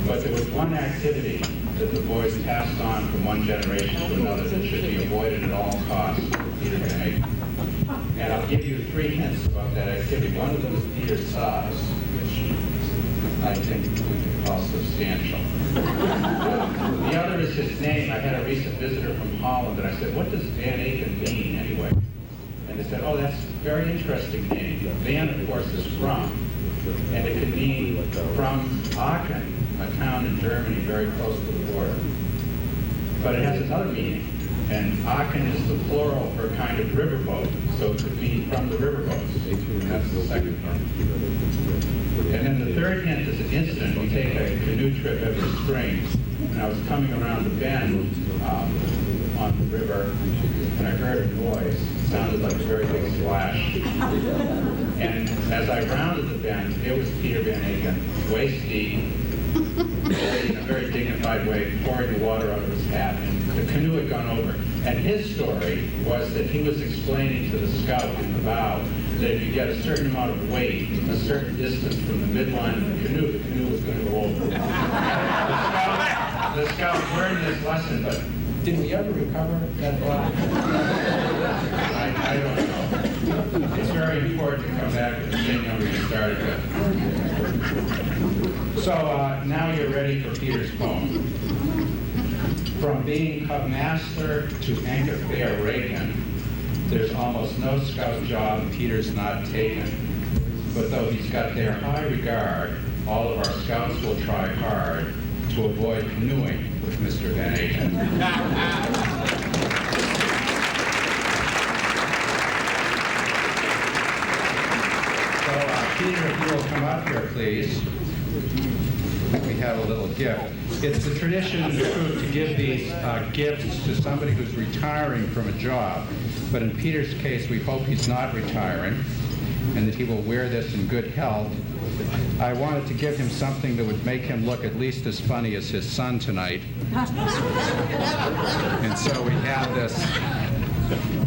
but there was one activity that the boys passed on from one generation to another that should be avoided at all costs for Peter Van Aken. And I'll give you 3 hints about that activity. One of them is Peter's size, which I think we can call substantial. The other is his name. I had a recent visitor from Holland, and I said, what does Van Aken mean anyway? And they said, oh, that's a very interesting name. Van, of course, is from, and it could mean from Aachen, a town in Germany very close to the border. But it has another meaning, and Aachen is the plural for a kind of riverboat, so it could mean from the riverboats. And that's the second hint. And then the third hint is an incident. We take a canoe trip every spring, and I was coming around the bend on the river, and I heard a noise. It sounded like a very big splash. And as I rounded the bend, it was Peter Van Aken, waist deep, in a very dignified way, pouring the water out of his hat, and the canoe had gone over. And his story was that he was explaining to the scout in the bow that if you get a certain amount of weight, a certain distance from the midline of the canoe was going to go over. The scout learned this lesson, but did we ever recover that block? I don't know. It's very important to come back to the same number you started with. So now you're ready for Peter's poem. From being Cub Master to Inca Fair Raken, there's almost no scout job Peter's not taken. But though he's got their high regard, all of our scouts will try hard to avoid canoeing with Mr. Van Aken. So Peter, if you will come up here, please. We have a little gift. It's the tradition in the troop to give these gifts to somebody who's retiring from a job. But in Peter's case, we hope he's not retiring and that he will wear this in good health. I wanted to give him something that would make him look at least as funny as his son tonight. And so we have this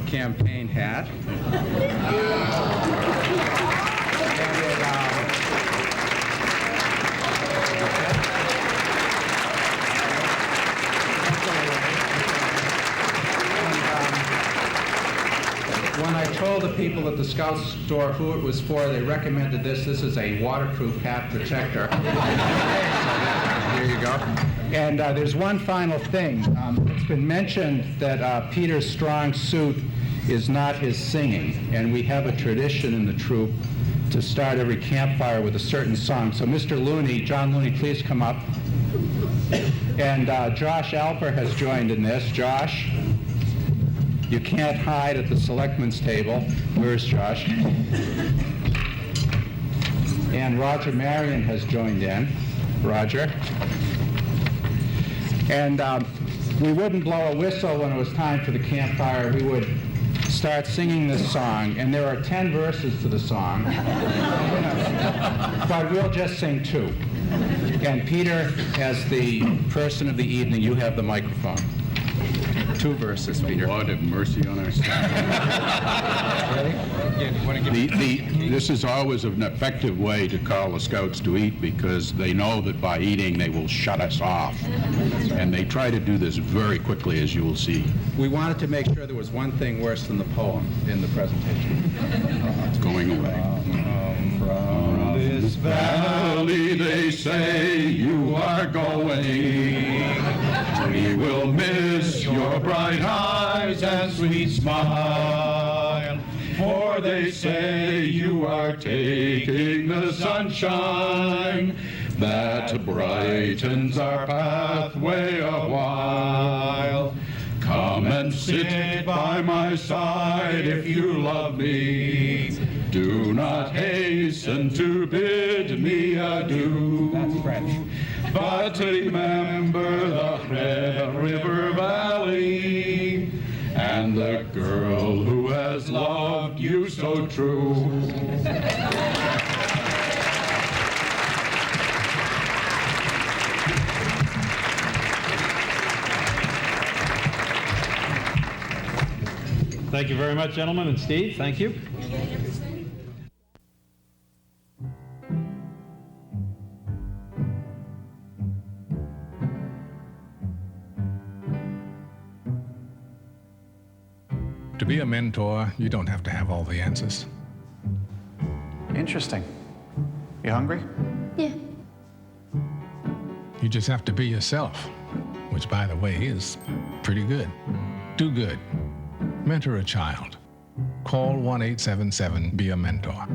campaign hat. When I told the people at the Scout store who it was for, they recommended this. This is a waterproof hat protector. Here you go. And there's one final thing. It's been mentioned that Peter's strong suit is not his singing, and we have a tradition in the troop to start every campfire with a certain song. So Mr. Looney, John Looney, please come up. And Josh Alper has joined in this. Josh? You can't hide at the selectmen's table. Where's Josh? And Roger Marion has joined in. Roger. And we wouldn't blow a whistle when it was time for the campfire. We would start singing this song, and there are 10 verses to the song. But we'll just sing 2. And Peter, as the person of the evening, you have the microphone. 2 verses, Peter. Lord have mercy on our staff. This is always an effective way to call the scouts to eat, because they know that by eating they will shut us off. And they try to do this very quickly, as you will see. We wanted to make sure there was one thing worse than the poem in the presentation. It's going away. From this valley they say you are going. We will miss your bright eyes and sweet smile. For they say you are taking the sunshine that brightens our pathway a while. Come and sit by my side if you love me. Do not hasten to bid me adieu. That's French. But remember the Red River Valley and the girl who has loved you so true. Thank you very much, gentlemen, and Steve, thank you. To be a mentor, you don't have to have all the answers. Interesting. You hungry? Yeah. You just have to be yourself, which, by the way, is pretty good. Do good. Mentor a child. Call 1-877-BE-A-MENTOR.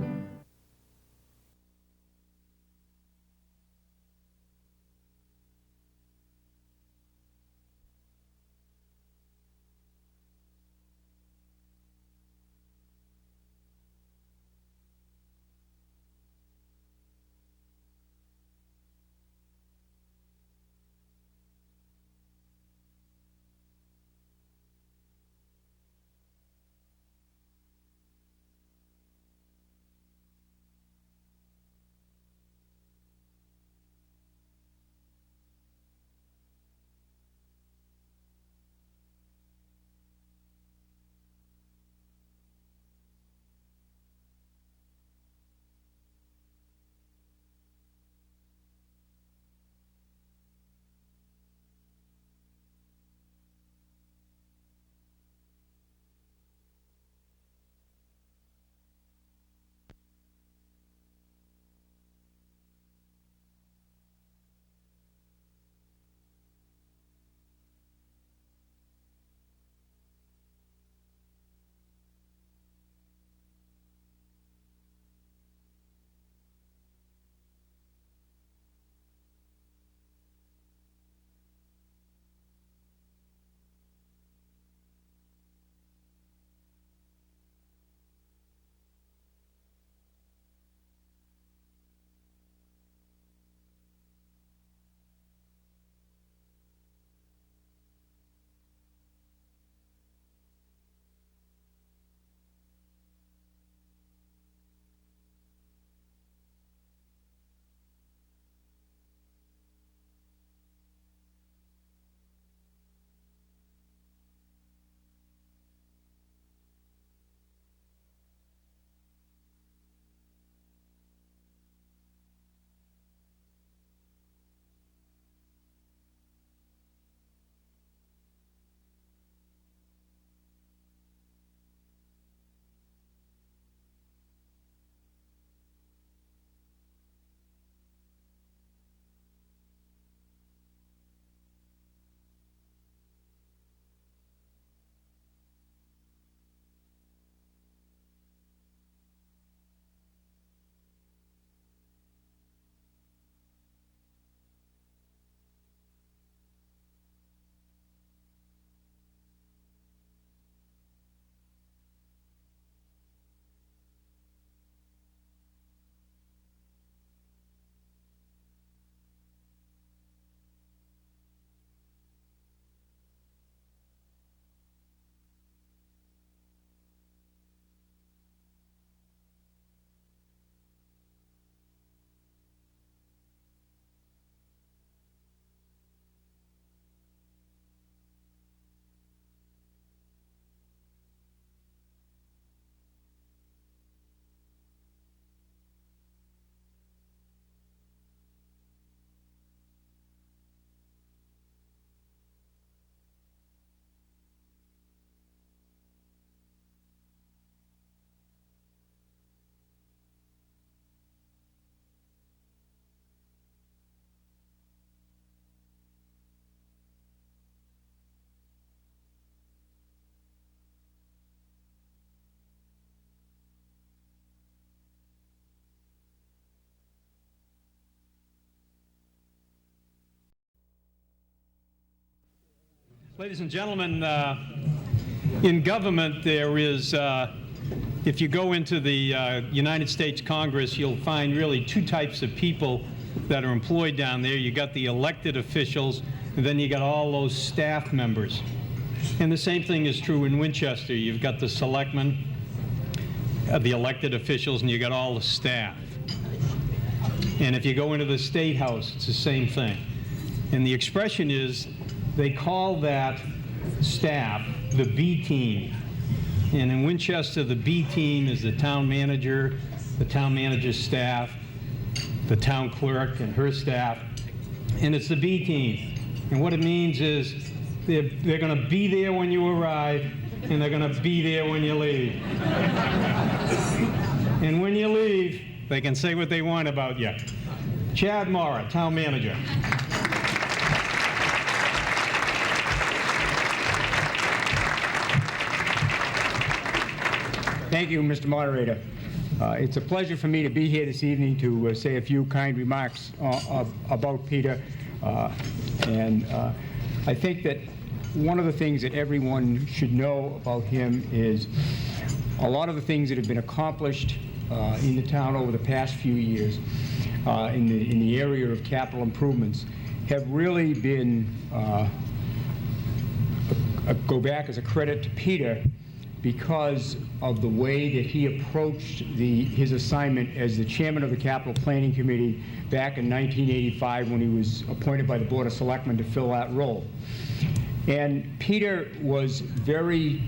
Ladies and gentlemen, in government there is, if you go into the United States Congress, you'll find really two types of people that are employed down there. You got the elected officials, and then you got all those staff members. And the same thing is true in Winchester. You've got the selectmen, the elected officials, and you got all the staff. And if you go into the State House, it's the same thing. And the expression is, they call that staff the B team. And in Winchester, the B team is the town manager, the town manager's staff, the town clerk and her staff, and it's the B team. And what it means is they're going to be there when you arrive, and they're going to be there when you leave. And when you leave, they can say what they want about you. Chad Mora, town manager. Thank you, Mr. Moderator. It's a pleasure for me to be here this evening to say a few kind remarks about Peter. I think that one of the things that everyone should know about him is a lot of the things that have been accomplished in the town over the past few years in the area of capital improvements have really been, go back as a credit to Peter, because of the way that he approached his assignment as the chairman of the Capital Planning Committee back in 1985 when he was appointed by the Board of Selectmen to fill that role. And Peter was very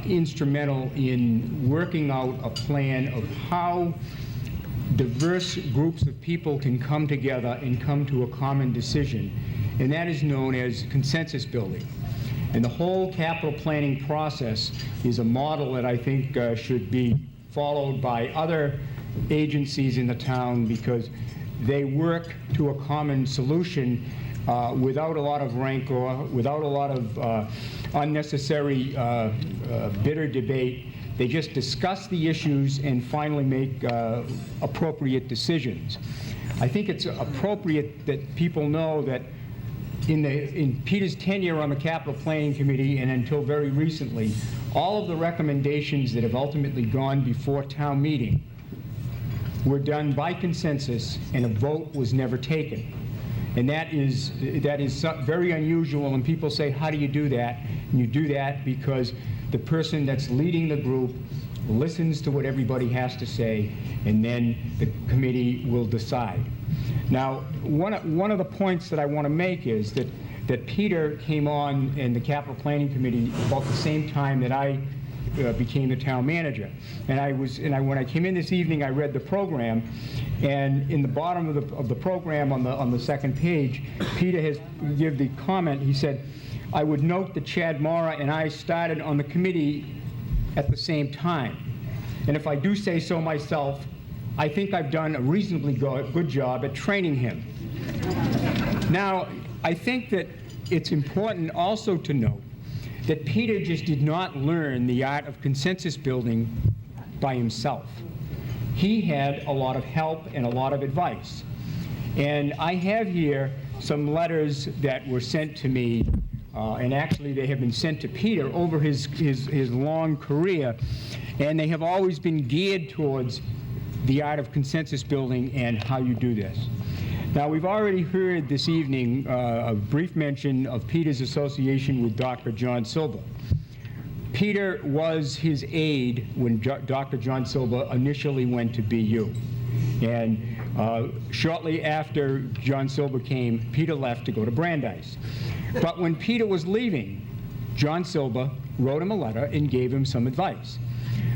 instrumental in working out a plan of how diverse groups of people can come together and come to a common decision. And that is known as consensus building. And the whole capital planning process is a model that I think should be followed by other agencies in the town, because they work to a common solution without a lot of rancor, without a lot of unnecessary bitter debate. They just discuss the issues and finally make appropriate decisions. I think it's appropriate that people know that in Peter's tenure on the Capital Planning Committee and until very recently, all of the recommendations that have ultimately gone before town meeting were done by consensus, and a vote was never taken. And that is very unusual, and people say, how do you do that? And you do that because the person that's leading the group listens to what everybody has to say, and then the committee will decide. Now, one of the points that I want to make is that Peter came on in the Capital Planning Committee about the same time that I became the town manager. And when I came in this evening, I read the program, and in the bottom of the program on the second page, Peter has given the comment. He said, "I would note that Chad Mora and I started on the committee at the same time. And if I do say so myself, I think I've done a reasonably good job at training him." Now, I think that it's important also to note that Peter just did not learn the art of consensus building by himself. He had a lot of help and a lot of advice. And I have here some letters that were sent to me, and actually they have been sent to Peter over his long career, and they have always been geared towards the art of consensus building and how you do this. Now, we've already heard this evening a brief mention of Peter's association with Dr. John Silber. Peter was his aide when Dr. John Silber initially went to BU. And shortly after John Silber came, Peter left to go to Brandeis. But when Peter was leaving, John Silber wrote him a letter and gave him some advice.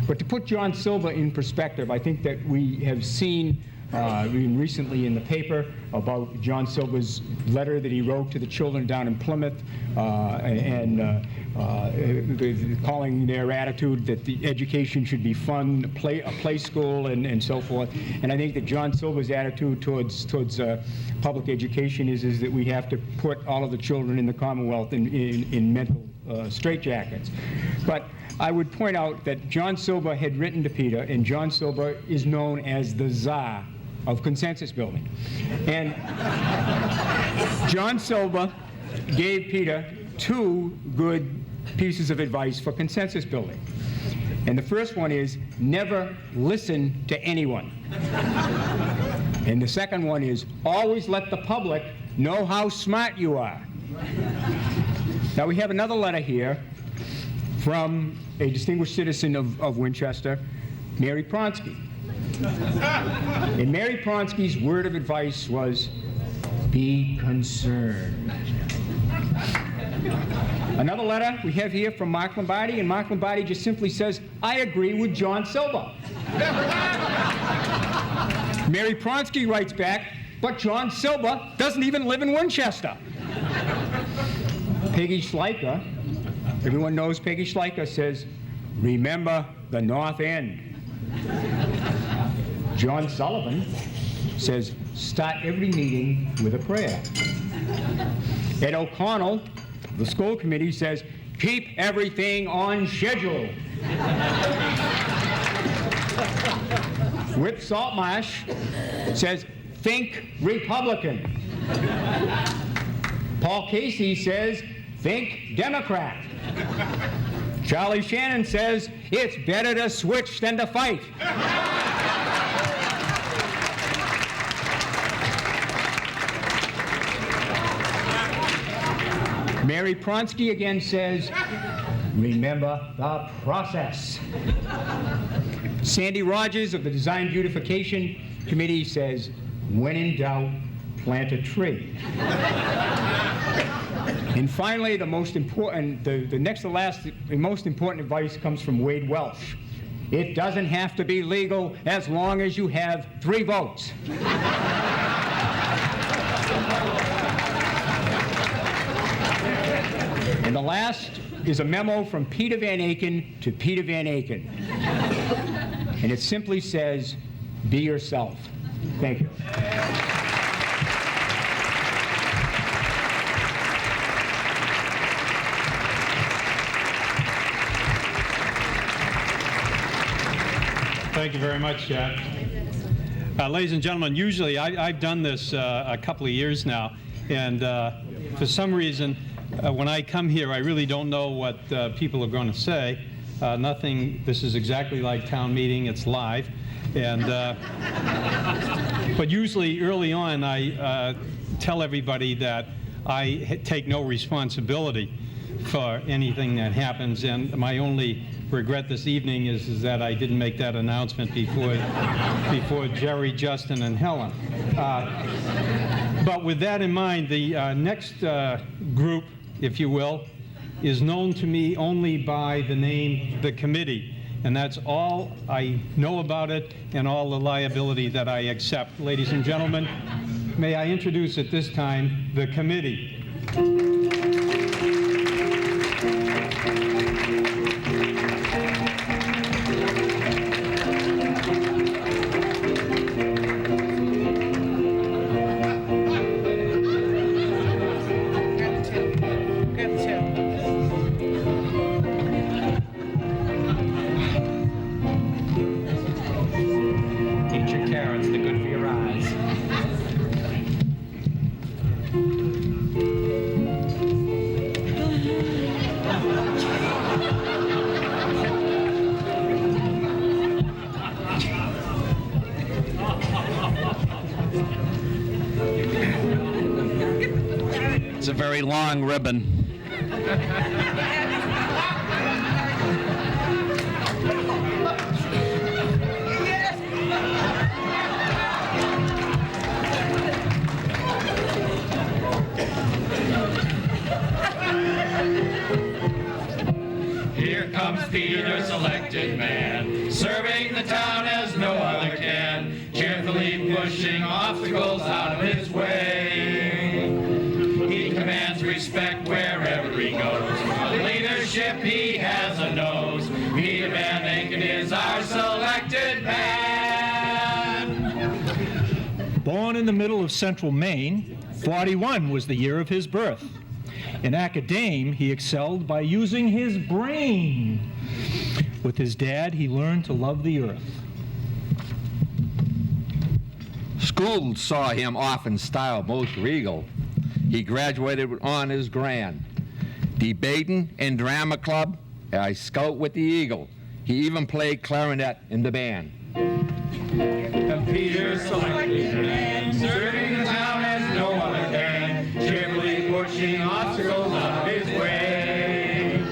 But to put John Silber in perspective, I think that we have seen recently in the paper about John Silber's letter that he wrote to the children down in Plymouth, calling their attitude that the education should be fun, a play school, and so forth. And I think that John Silber's attitude towards public education is that we have to put all of the children in the Commonwealth in mental straitjackets. But I would point out that John Silber had written to Peter, and John Silber is known as the Tsar of consensus building. And John Silber gave Peter two good pieces of advice for consensus building. And the first one is never listen to anyone. And the second one is always let the public know how smart you are. Now we have another letter here from a distinguished citizen of Winchester, Mary Pronsky. And Mary Pronsky's word of advice was, be concerned. Another letter we have here from Mark Lombardi, and Mark Lombardi just simply says, I agree with John Silber. Mary Pronsky writes back, but John Silber doesn't even live in Winchester. Peggy Schleicher, everyone knows Peggy Schleicher, says, remember the North End. John Sullivan says, start every meeting with a prayer. Ed O'Connell, the school committee, says, keep everything on schedule. Whip Saltmarsh says, think Republican. Paul Casey says, think Democrat. Charlie Shannon says, it's better to switch than to fight. Mary Pronsky again says, remember the process. Sandy Rogers of the Design Beautification Committee says, when in doubt, plant a tree. And finally, the most important, the next to last, the most important advice comes from Wade Welsh. It doesn't have to be legal as long as you have 3 votes. And the last is a memo from Peter Van Aken to Peter Van Aken. And it simply says, be yourself. Thank you. Thank you very much, Jack. Ladies and gentlemen, usually I've done this a couple of years now, and for some reason, when I come here, I really don't know what people are going to say. This is exactly like town meeting, it's live. And, but usually early on, I tell everybody that I take no responsibility for anything that happens, and my only regret this evening is that I didn't make that announcement before Jerry, Justin, and Helen. But with that in mind, the next group, if you will, is known to me only by the name the committee. And that's all I know about it and all the liability that I accept. Ladies and gentlemen, may I introduce at this time the committee. It's a very long ribbon. Here comes Peter, selected man, serving the town as no other can, cheerfully pushing obstacles out of his way. He commands respect wherever he goes. For leadership, he has a nose. Peter Van Aken is our selected man. Born in the middle of central Maine, 41 was the year of his birth. In academe, he excelled by using his brain. With his dad, he learned to love the earth. School saw him often styled most regal. He graduated with honors grand. debating in drama club. I scout with the Eagle. He even played clarinet in the band. And Peter selected man, serving the town as no other can, cheerfully pushing obstacles out of his way.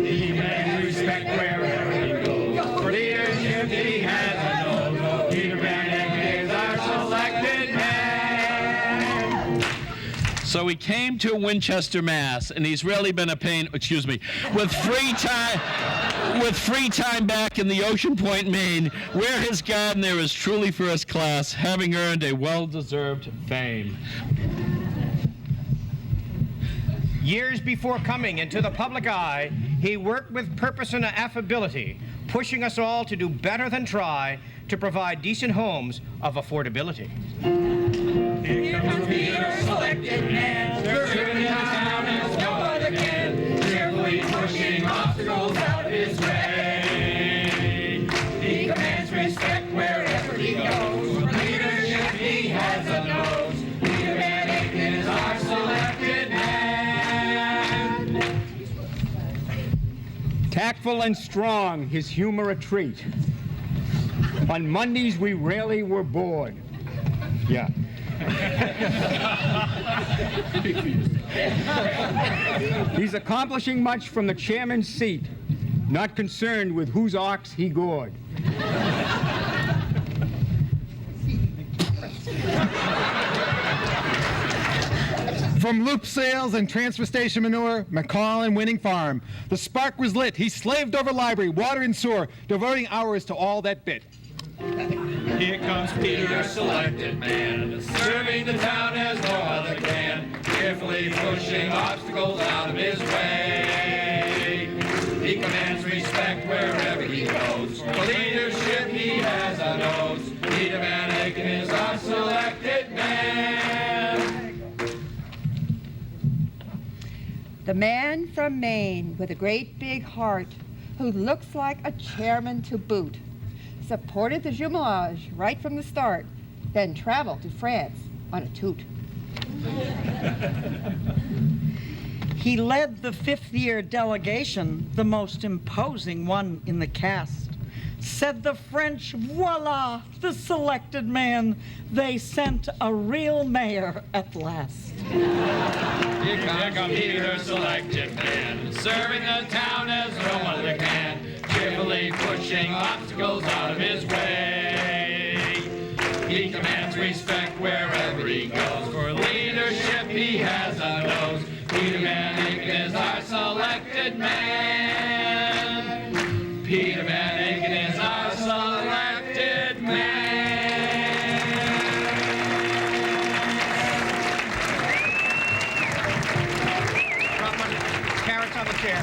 He commands respect wherever he goes. For leadership he has a nose. Peter Van Eyck is our selected man. So he came to Winchester, Mass, and he's really been a pain, excuse me, with free time back in the Ocean Point, Maine, where his garden there is truly first class, having earned a well-deserved fame. Years before coming into the public eye, he worked with purpose and affability, pushing us all to do better than try to provide decent homes of affordability. Here comes Peter, selected man, serving the town as no other can, cheerfully pushing obstacles out of his way. He commands respect wherever he goes. For leadership he has a nose. Peter Van Eyck is our selected man. Tactful and strong, his humor a treat. On Mondays, we rarely were bored. Yeah. He's accomplishing much from the chairman's seat, not concerned with whose ox he gored. From loop sales and transfer station manure, McCall and Winning Farm, the spark was lit. He slaved over library, water and sewer, devoting hours to all that bit. Here comes Peter, selected man, serving the town as no other can, cheerfully pushing obstacles out of his way. He commands respect wherever he goes. For leadership he has a nose. Peter Van Eyck is our selected man. The man from Maine with a great big heart who looks like a chairman to boot. Supported the jumelage right from the start, then traveled to France on a toot. He led the fifth-year delegation, the most imposing one in the cast. Said the French, voila, the selected man. They sent a real mayor at last. Here comes Peter, selected man, serving the town as no other can, cheerfully pushing obstacles out of his way. He commands respect wherever he goes. For leadership he has a nose. Peter Van Eyck is our selected man. Peter Van Eyck is our selected man. Carrots on the chair.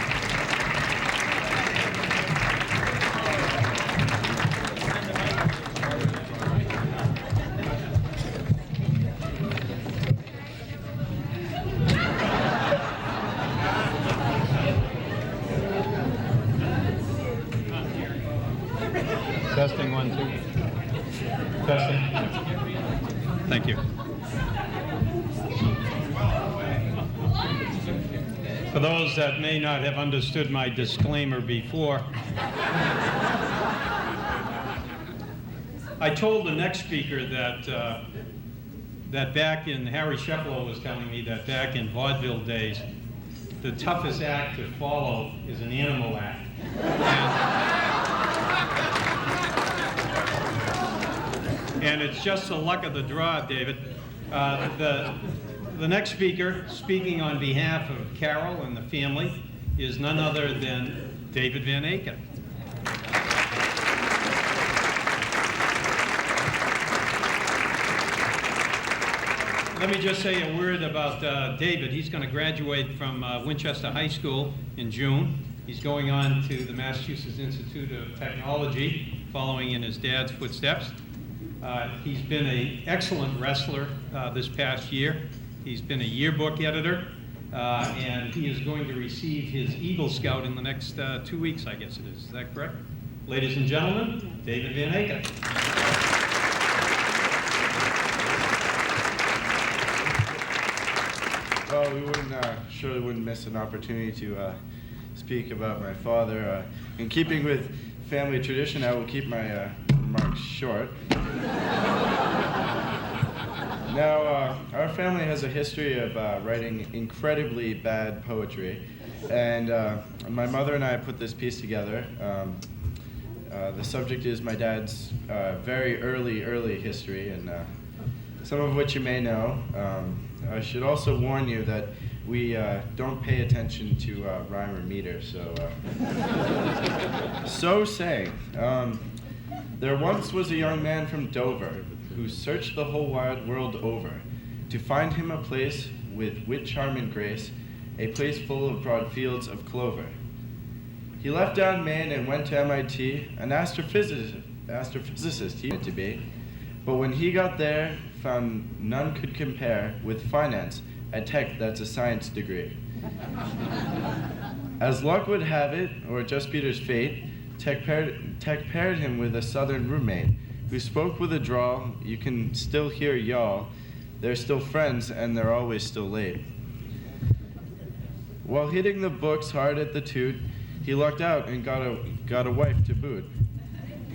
Testing 1, 2. Testing. Thank you. For those that may not have understood my disclaimer before, I told the next speaker that that back in, Harry Sheplow was telling me that back in vaudeville days, the toughest act to follow is an animal act. And it's just the luck of the draw, David. The next speaker, speaking on behalf of Carol and the family, is none other than David Van Eyck. Let me just say a word about David. He's going to graduate from Winchester High School in June. He's going on to the Massachusetts Institute of Technology, following in his dad's footsteps. He's been an excellent wrestler this past year. He's been a yearbook editor, and he is going to receive his Eagle Scout in the next 2 weeks, I guess it is. Is that correct? Ladies and gentlemen, David Van Eyck. Well, we surely wouldn't miss an opportunity to speak about my father. In keeping with family tradition, I will keep my remarks short. Now, our family has a history of writing incredibly bad poetry, and my mother and I put this piece together. The subject is my dad's very early history, and some of which you may know. I should also warn you that we don't pay attention to rhyme or meter, so saying. There once was a young man from Dover who searched the whole wide world over to find him a place with wit, charm, and grace, a place full of broad fields of clover. He left down Maine and went to MIT, an astrophysicist he wanted to be, but when he got there, found none could compare with finance at Tech, that's a science degree. As luck would have it, or just Peter's fate, Tech paired him with a southern roommate who spoke with a drawl. You can still hear y'all. They're still friends, and they're always still late. While hitting the books hard at the toot, he lucked out and got a wife to boot,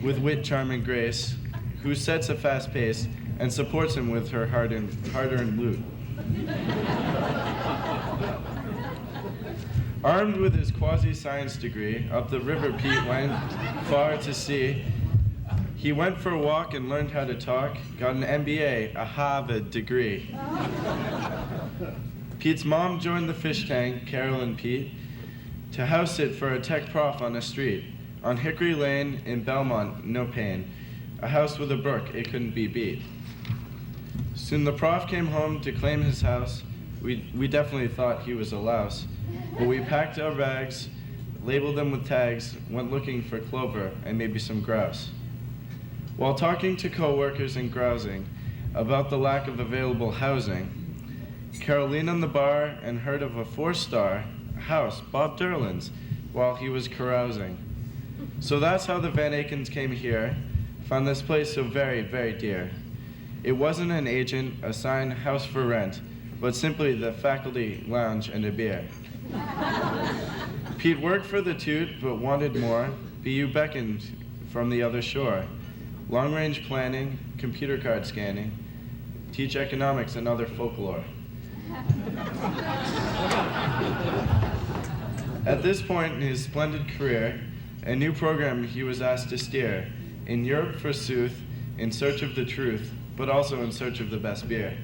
with wit, charm, and grace, who sets a fast pace and supports him with her hard-earned loot. Armed with his quasi-science degree, up the river Pete went far to see. He went for a walk and learned how to talk, got an MBA, a Harvard degree. Pete's mom joined the fish tank, Carol and Pete, to house sit for a tech prof on a street. On Hickory Lane in Belmont, no pain. A house with a brook, it couldn't be beat. Soon the prof came home to claim his house. We definitely thought he was a louse. But we packed our bags, labeled them with tags, went looking for clover and maybe some grouse. While talking to coworkers and grousing about the lack of available housing, Carol leaned on the bar and heard of a 4-star house, Bob Derlin's, while he was carousing. So that's how the Van Akens came here, found this place so very, very dear. It wasn't an agent, a signed house for rent, but simply the faculty lounge and a beer. Pete worked for the toot, but wanted more. BU beckoned from the other shore. Long-range planning, computer card scanning, teach economics and other folklore. At this point in his splendid career, a new program he was asked to steer, in Europe forsooth, in search of the truth, but also in search of the best beer.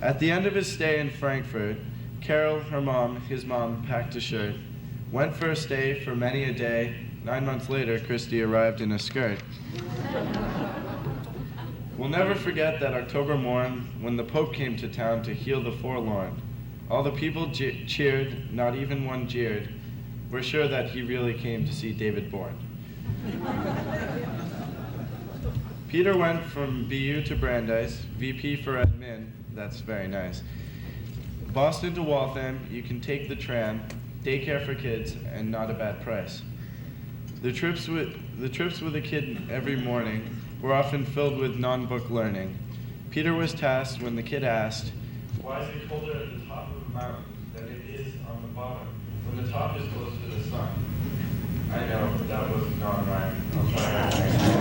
At the end of his stay in Frankfurt, Carol, her mom, his mom, packed a shirt, went for a stay for many a day. 9 months later, Christy arrived in a skirt. We'll never forget that October morn when the Pope came to town to heal the forlorn. All the people cheered, not even one jeered. We're sure that he really came to see David Bourne. Peter went from BU to Brandeis, VP for admin, that's very nice. Boston to Waltham, you can take the tram, daycare for kids, and not a bad price. The trips with a kid every morning were often filled with non-book learning. Peter was tasked when the kid asked, "Why is it colder at the top of the mountain than it is on the bottom, when the top is close to the sun?" I know, that was non-rhyme. I'll try that next time.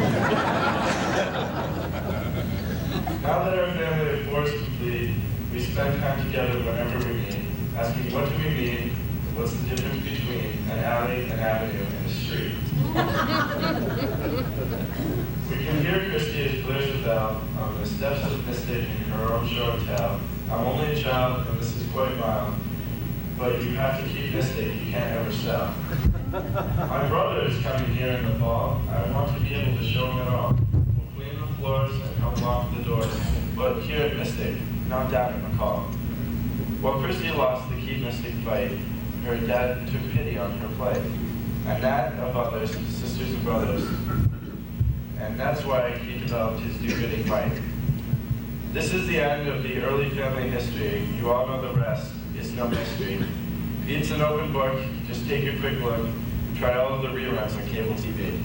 Now that our family is forced complete, we spend time together whenever we meet, asking what do we mean, what's the difference between an alley, an avenue, and a street. We can hear Christy as clear as a bell on the steps of Mystic in her own show and tell. I'm only a child, and this is quite mild, but you have to keep Mystic, you can't ever sell. My brother is coming here in the fall. I want to be able to show him it all. We'll clean the floors and help lock the doors, but here at Mystic, not down at McCall. While Christy lost the Keep Mystic fight, her dad took pity on her plight, and that of others, sisters and brothers. And that's why he developed his do-gooding fight. This is the end of the early family history. You all know the rest. It's no mystery. Pete's an open book. Just take a quick look. Try all of the reruns on cable TV.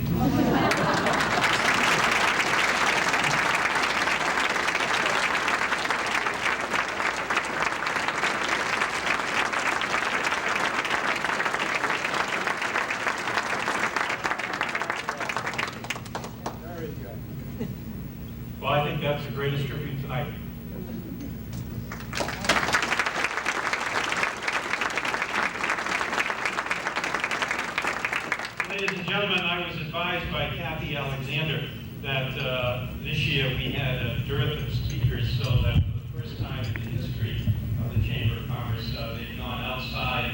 greatest tribute tonight. Ladies and gentlemen, I was advised by Kathy Alexander that this year we had a dearth of speakers, so that for the first time in the history of the Chamber of Commerce, they've gone outside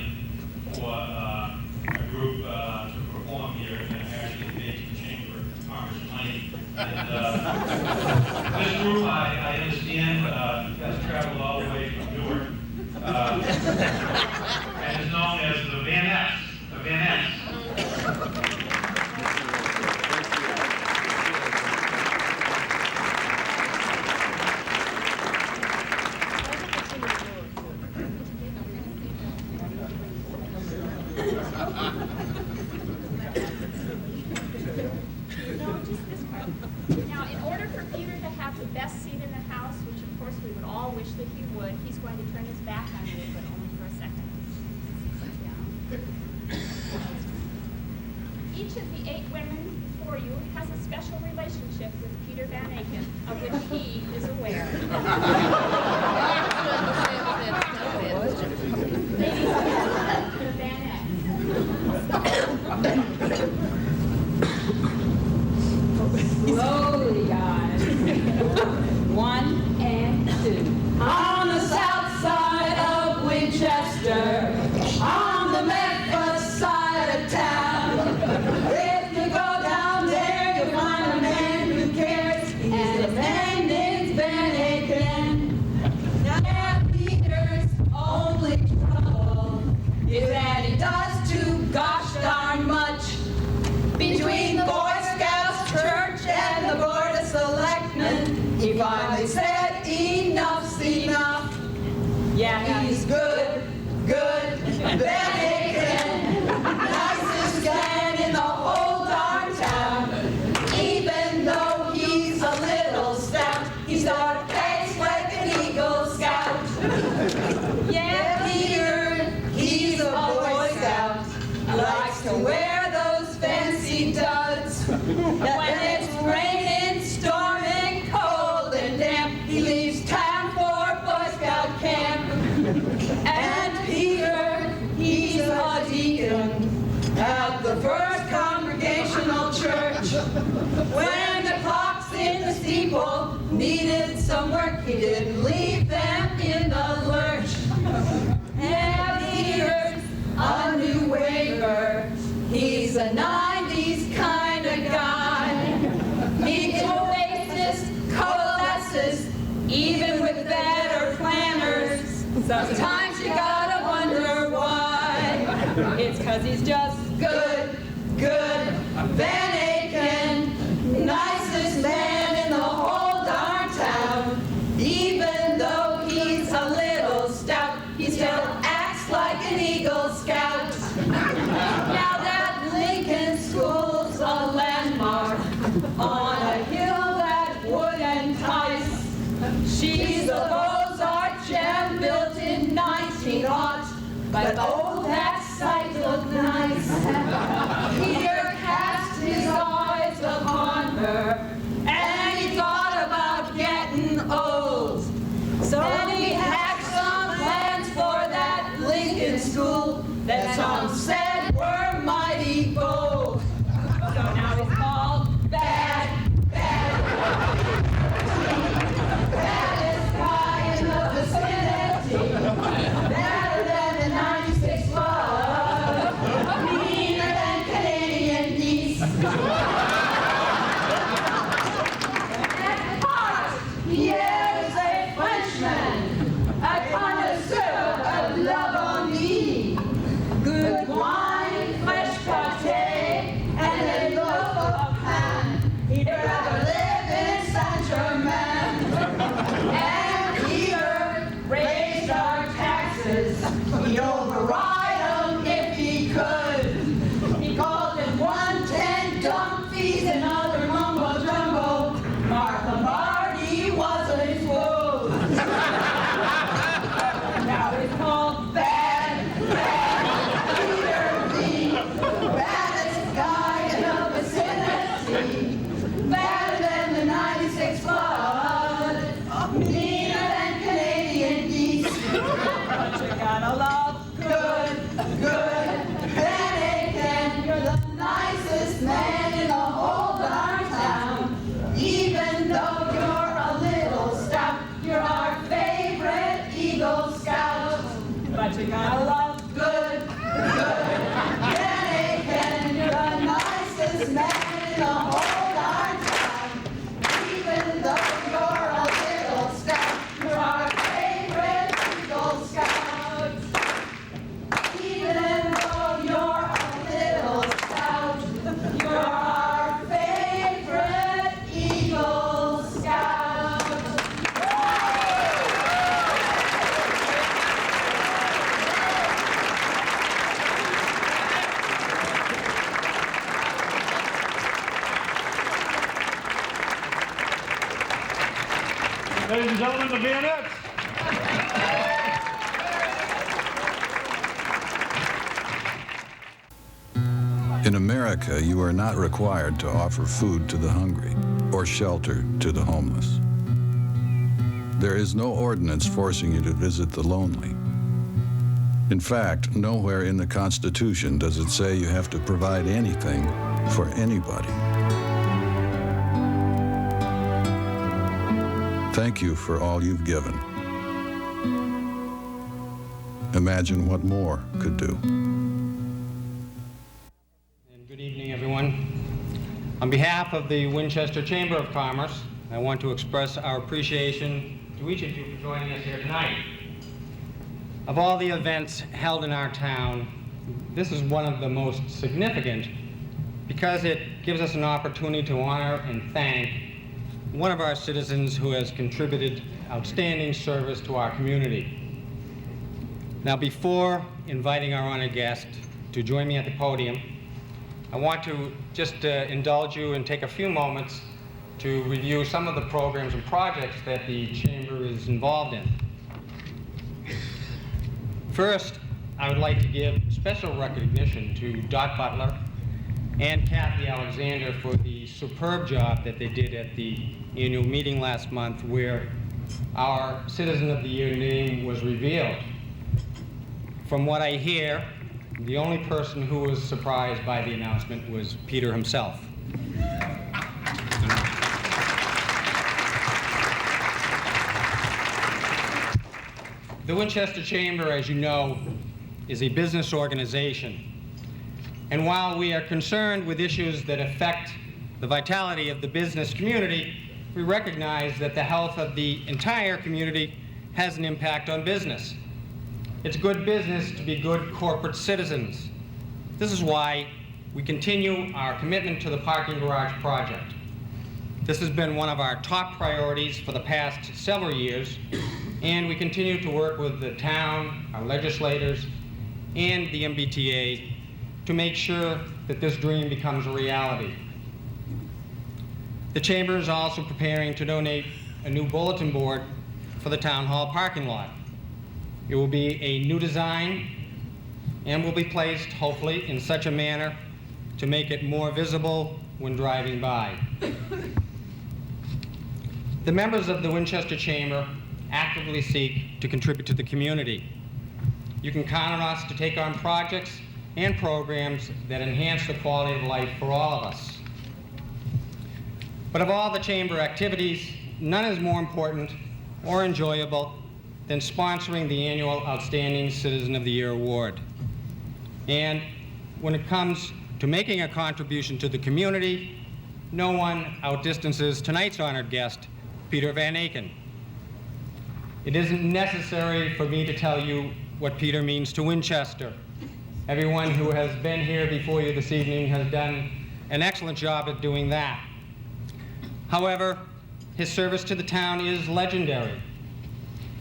for a group to perform here and actually engage the Chamber of Commerce money. And this group, I understand, has traveled all the way from Newark and is known as the Vanettes. The Vanettes. Now, in order for Peter to have the best seat in the House, which of course we would all wish that he would, he's going to turn his back on you, but only for a second. Each of the 8 women before you has a special relationship with Peter Van Aken, of which he is aware. Ladies and gentlemen, the Vanettes. Slowly, guys. 1 and 2. On the south side of Winchester, on the Memphis side of town. If you go down there, you'll find a man who cares. He's the man named Van Aken. Now, Peter's only trouble is that he does too gosh darn much. Between the Boy Scouts Church and the Board of Selectmen, he finally said enough's enough. Yeah, he's good, good, Van Aken, nicest man in the whole darn town. Even though he's a little stout, he still acts like an Eagle Scout. Yeah, Peter, he's a Boy Scout, likes to wear those fancy duds. When it's raining, storming, cold and damp, he leaves town for Boy Scout camp. And Peter, he's a deacon at the First Congregational Church. When the clocks in the steeple needed some work, he didn't leave them in the lurch. And Peter's a new waver. He's a 90s kind of guy. He oasis, coalesces, even with better planners. Sometimes you gotta wonder why. It's 'cause he's just good, good. Van Aken, nicest man in the whole darn town. Even though he's a little stout, he still acts like an Eagle Scout. Now that Lincoln School's a landmark on a hill that would entice. She's a Beaux-Arts gem built in 1900, but oh, that site looked nice. Ladies and gentlemen, the Bayonettes. In America, you are not required to offer food to the hungry or shelter to the homeless. There is no ordinance forcing you to visit the lonely. In fact, nowhere in the Constitution does it say you have to provide anything for anybody. Thank you for all you've given. Imagine what more could do. Good evening, everyone. On behalf of the Winchester Chamber of Commerce, I want to express our appreciation to each of you for joining us here tonight. Of all the events held in our town, this is one of the most significant because it gives us an opportunity to honor and thank one of our citizens who has contributed outstanding service to our community. Now, before inviting our honored guest to join me at the podium, I want to just indulge you and take a few moments to review some of the programs and projects that the Chamber is involved in. First, I would like to give special recognition to Dot Butler and Kathy Alexander for the superb job that they did at the annual meeting last month where our Citizen of the Year name was revealed. From what I hear, the only person who was surprised by the announcement was Peter himself. The Winchester Chamber, as you know, is a business organization. And while we are concerned with issues that affect the vitality of the business community, we recognize that the health of the entire community has an impact on business. It's good business to be good corporate citizens. This is why we continue our commitment to the parking garage project. This has been one of our top priorities for the past several years, and we continue to work with the town, our legislators, and the MBTA to make sure that this dream becomes a reality. The Chamber is also preparing to donate a new bulletin board for the Town Hall parking lot. It will be a new design and will be placed, hopefully, in such a manner to make it more visible when driving by. The members of the Winchester Chamber actively seek to contribute to the community. You can count on us to take on projects and programs that enhance the quality of life for all of us. But of all the Chamber activities, none is more important or enjoyable than sponsoring the annual Outstanding Citizen of the Year Award. And when it comes to making a contribution to the community, no one outdistances tonight's honored guest, Peter Van Aken. It isn't necessary for me to tell you what Peter means to Winchester. Everyone who has been here before you this evening has done an excellent job at doing that. However, his service to the town is legendary.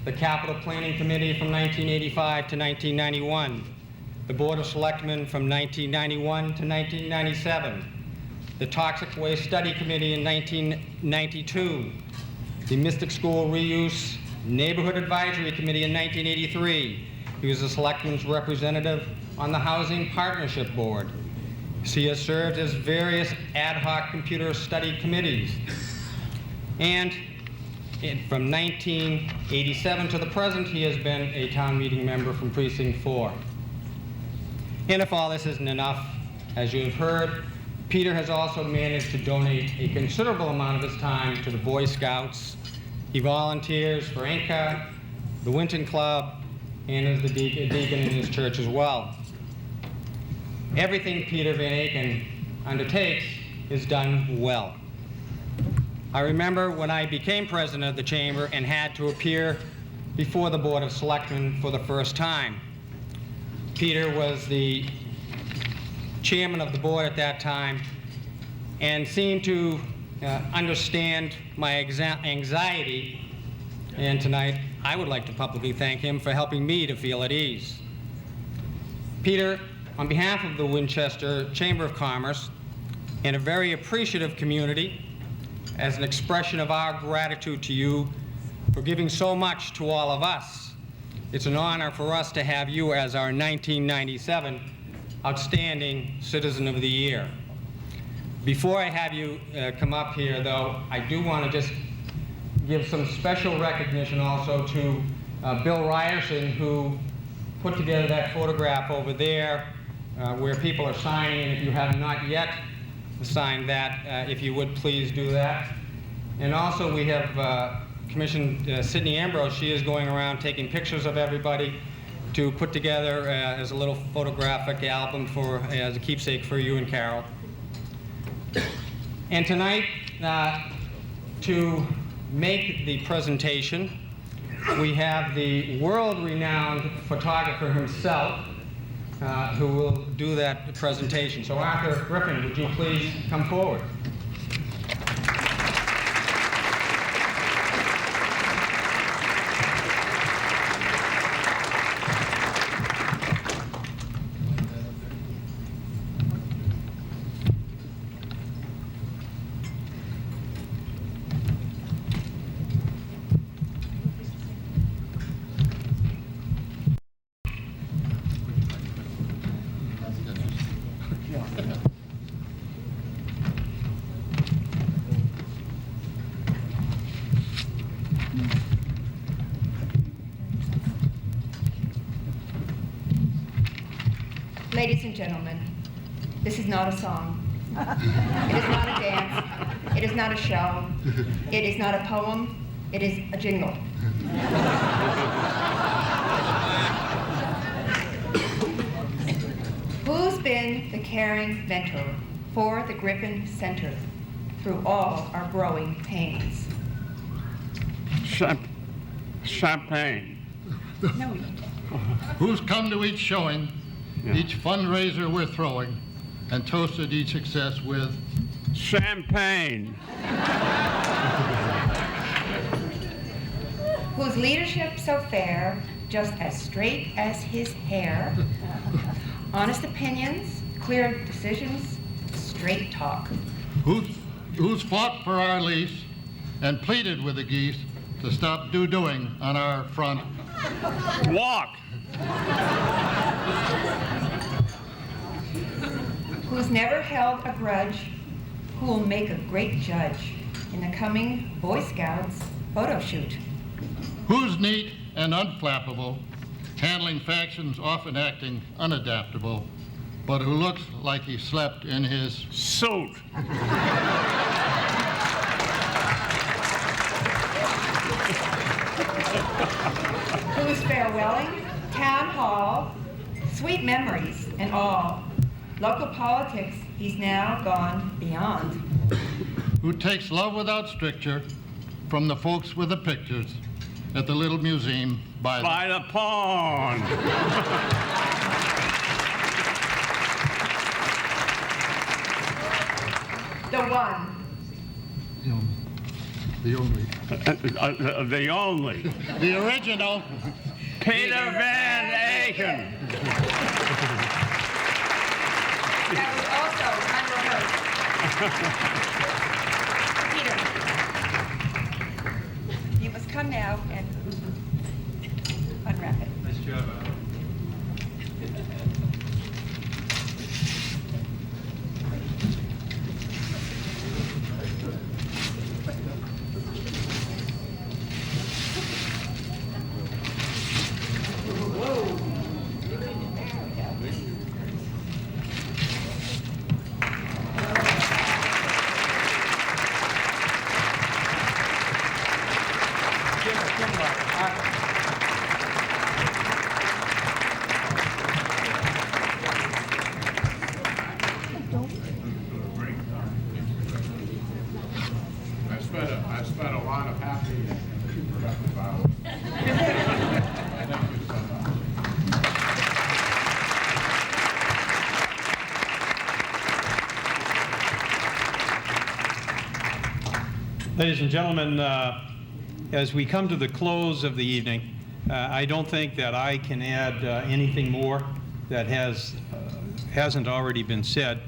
The Capital Planning Committee from 1985 to 1991, the Board of Selectmen from 1991 to 1997, the Toxic Waste Study Committee in 1992, the Mystic School Reuse Neighborhood Advisory Committee in 1983. He was a selectman's representative on the Housing Partnership Board. He has served as various ad hoc computer study committees. And from 1987 to the present, he has been a town meeting member from Precinct 4. And if all this isn't enough, as you have heard, Peter has also managed to donate a considerable amount of his time to the Boy Scouts. He volunteers for Inca, the Winton Club, and is the deacon in his church as well. Everything Peter Van Aken undertakes is done well. I remember when I became president of the Chamber and had to appear before the Board of Selectmen for the first time. Peter was the chairman of the board at that time and seemed to understand my anxiety, and tonight I would like to publicly thank him for helping me to feel at ease. Peter, on behalf of the Winchester Chamber of Commerce and a very appreciative community, as an expression of our gratitude to you for giving so much to all of us. It's an honor for us to have you as our 1997 Outstanding Citizen of the Year. Before I have you come up here, though, I do want to just give some special recognition also to Bill Ryerson, who put together that photograph over there where people are signing, and if you have not yet signed that, if you would please do that. And also we have Commissioner Sydney Ambrose. She is going around taking pictures of everybody to put together as a little photographic album as a keepsake for you and Carol. And tonight, to make the presentation, we have the world-renowned photographer himself who will do that presentation. So Arthur Griffin, would you please come forward? Ladies and gentlemen, this is not a song. It is not a dance. It is not a show. It is not a poem. It is a jingle. Who's been the caring mentor for the Griffin Center through all our growing pains? Champagne. No. Who's come to each showing, each fundraiser we're throwing, and toasted each success with champagne. Whose leadership so fair, just as straight as his hair, honest opinions, clear decisions, straight talk. Who's fought for our lease and pleaded with the geese to stop doing on our front walk. Who's never held a grudge, who will make a great judge in the coming Boy Scouts photo shoot. Who's neat and unflappable, handling factions, often acting unadaptable, but who looks like he slept in his suit. Who's farewelling town hall, sweet memories and all. Local politics, he's now gone beyond. Who takes love without stricture from the folks with the pictures at the little museum by the pond. The one. The only. The only. The original. Peter Van Aken. That was also unrehearsed. Peter, you must come now and unwrap it. Nice job. I spent a lot of happy and productive hours. Thank you so much. Ladies and gentlemen, as we come to the close of the evening, I don't think that I can add anything more that hasn't already been said.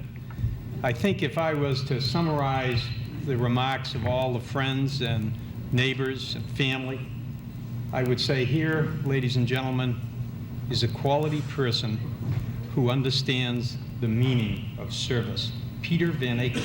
I think if I was to summarize the remarks of all the friends and neighbors, and family, I would say here, ladies and gentlemen, is a quality person who understands the meaning of service. Peter Van Aken.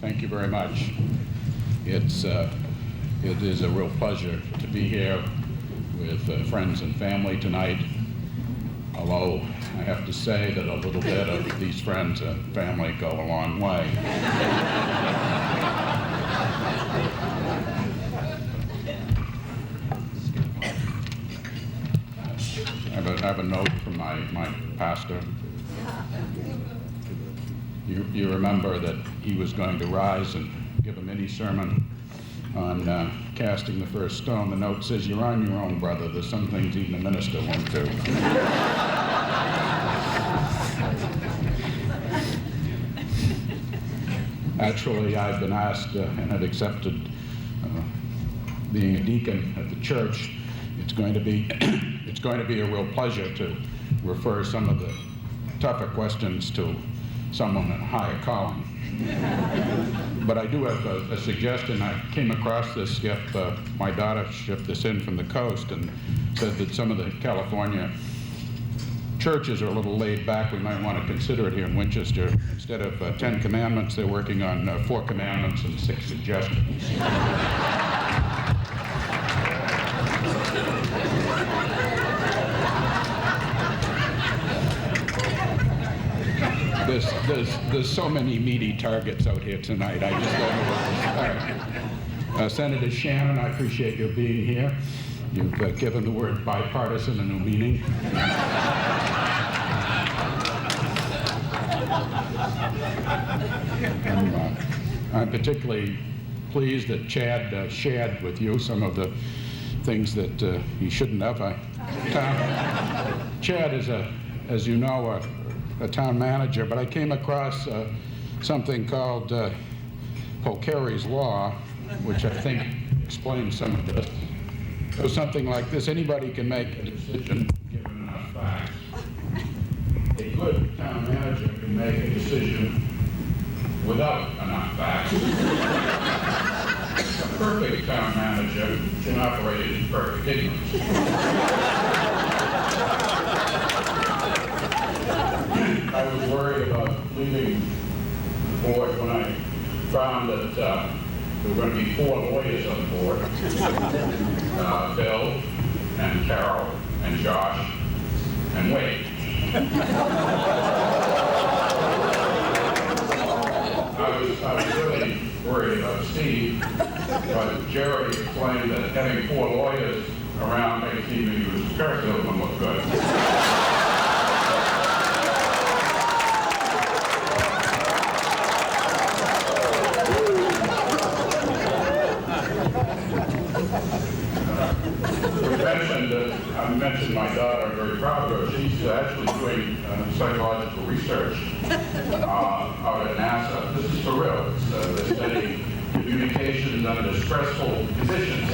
Thank you very much. It is a real pleasure to be here with friends and family tonight, although I have to say that a little bit of these friends and family go a long way. I have a note from my pastor. You remember that he was going to rise and give a mini sermon on casting the first stone. The note says, "You're on your own, brother. There's some things even a minister won't do." Actually, I've been asked and have accepted being a deacon at the church. It's going to be a real pleasure to refer some of the tougher questions to someone in a higher calling. But I do have a suggestion. I came across this my daughter shipped this in from the coast and said that some of the California churches are a little laid back. We might want to consider it here in Winchester. Instead of 10 commandments, they're working on 4 commandments and 6 suggestions. There's so many meaty targets out here tonight. I just don't know where to start. Senator Shannon, I appreciate your being here. You've given the word bipartisan a new meaning. And, I'm particularly pleased that Chad shared with you some of the things that he shouldn't have. Chad is, as you know, a town manager, but I came across something called Paul Carey's Law, which I think explains some of this. It was something like this: anybody can make a decision given enough facts. A good town manager can make a decision without enough facts. A perfect town manager can operate in perfect ignorance. I was worried about leaving the board when I found that there were going to be 4 lawyers on the board. Bill and Carol and Josh and Wade. I was really worried about Steve, but Jerry explained that having 4 lawyers around makes even use Fairfield look good. I mentioned my daughter. I'm very proud of her. She's actually doing psychological research out at NASA. This is for real. They're studying communications under stressful conditions.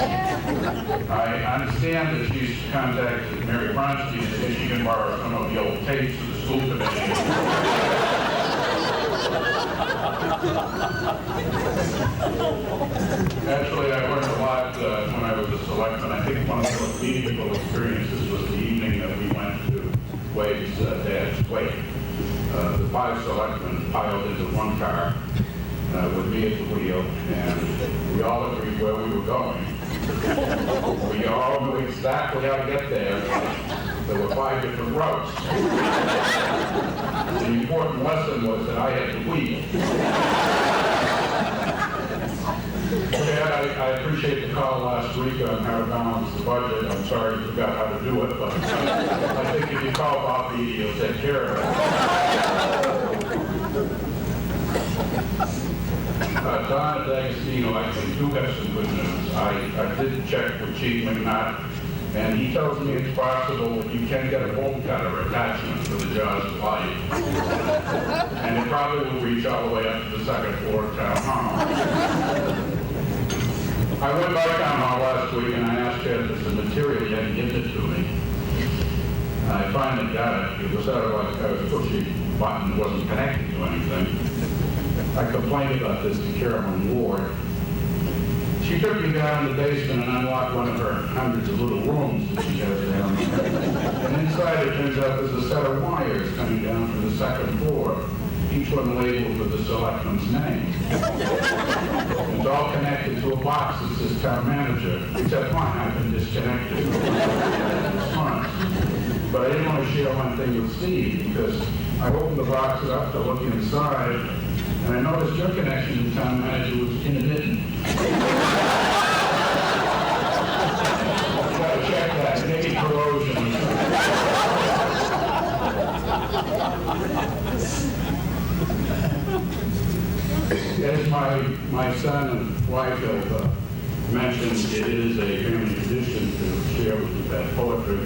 I understand that she's contacted Mary Bronstein to see if she can borrow some of the old tapes of the school committee. Actually, I learned a lot when I was a selectman. I think one of the most meaningful experiences was the evening that we went to Wade's dad's wake. The 5 selectmen piled into one car with me at the wheel, and we all agreed where we were going. We all knew exactly how to get there. There were 5 different routes. The important lesson was that I had the wheel. I appreciate the call last week on how to balance the budget. I'm sorry you forgot how to do it, but I think if you call Bobby, he'll take care of it. Don D'Agostino, I do have some good news. I did check with Chief McNutt, and he tells me it's possible that you can get a bolt cutter attachment for the Jaws of Life. And it probably will reach all the way up to the second floor of Town Hall. I went by Town Hall last week and I asked him if the material he had given it to me. And I finally got it. It was sort of like I was pushing a button that wasn't connected to anything. I complained about this to Carolyn Ward. She took me down to the basement and unlocked one of her hundreds of little rooms that she has down there. And inside it turns out there's a set of wires coming down from the second floor, each one labeled with the selectman's name. It's all connected to a box that says town manager, except mine, I've been disconnected. It's fine. But I didn't want to share one thing with Steve because I opened the box up to look inside, and I noticed your connection to town manager was intermittent. Gotta check that, maybe corrosion. As my son and wife have mentioned, it is a family tradition to share with you that poetry,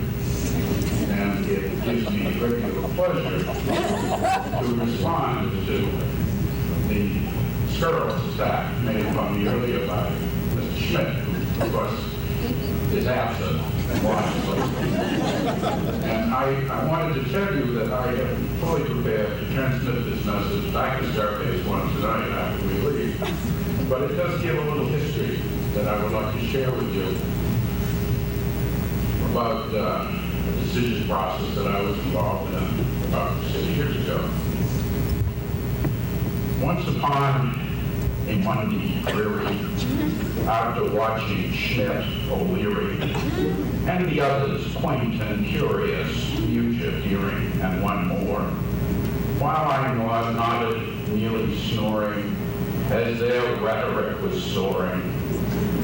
and it gives me a great deal of pleasure to respond to the scurrilous attack made upon me earlier by Mr. Schmidt, who, of course, is absent and wisely. And I wanted to tell you that I am fully prepared to transmit this message back to Scarface One tonight after we leave. But it does give a little history that I would like to share with you about a decision process that I was involved in about 6 years ago. Once upon a Monday dreary, after watching Schmidt, O'Leary, and the others quaint and curious, future hearing, and one more, while I nodded, nearly snoring, as their rhetoric was soaring,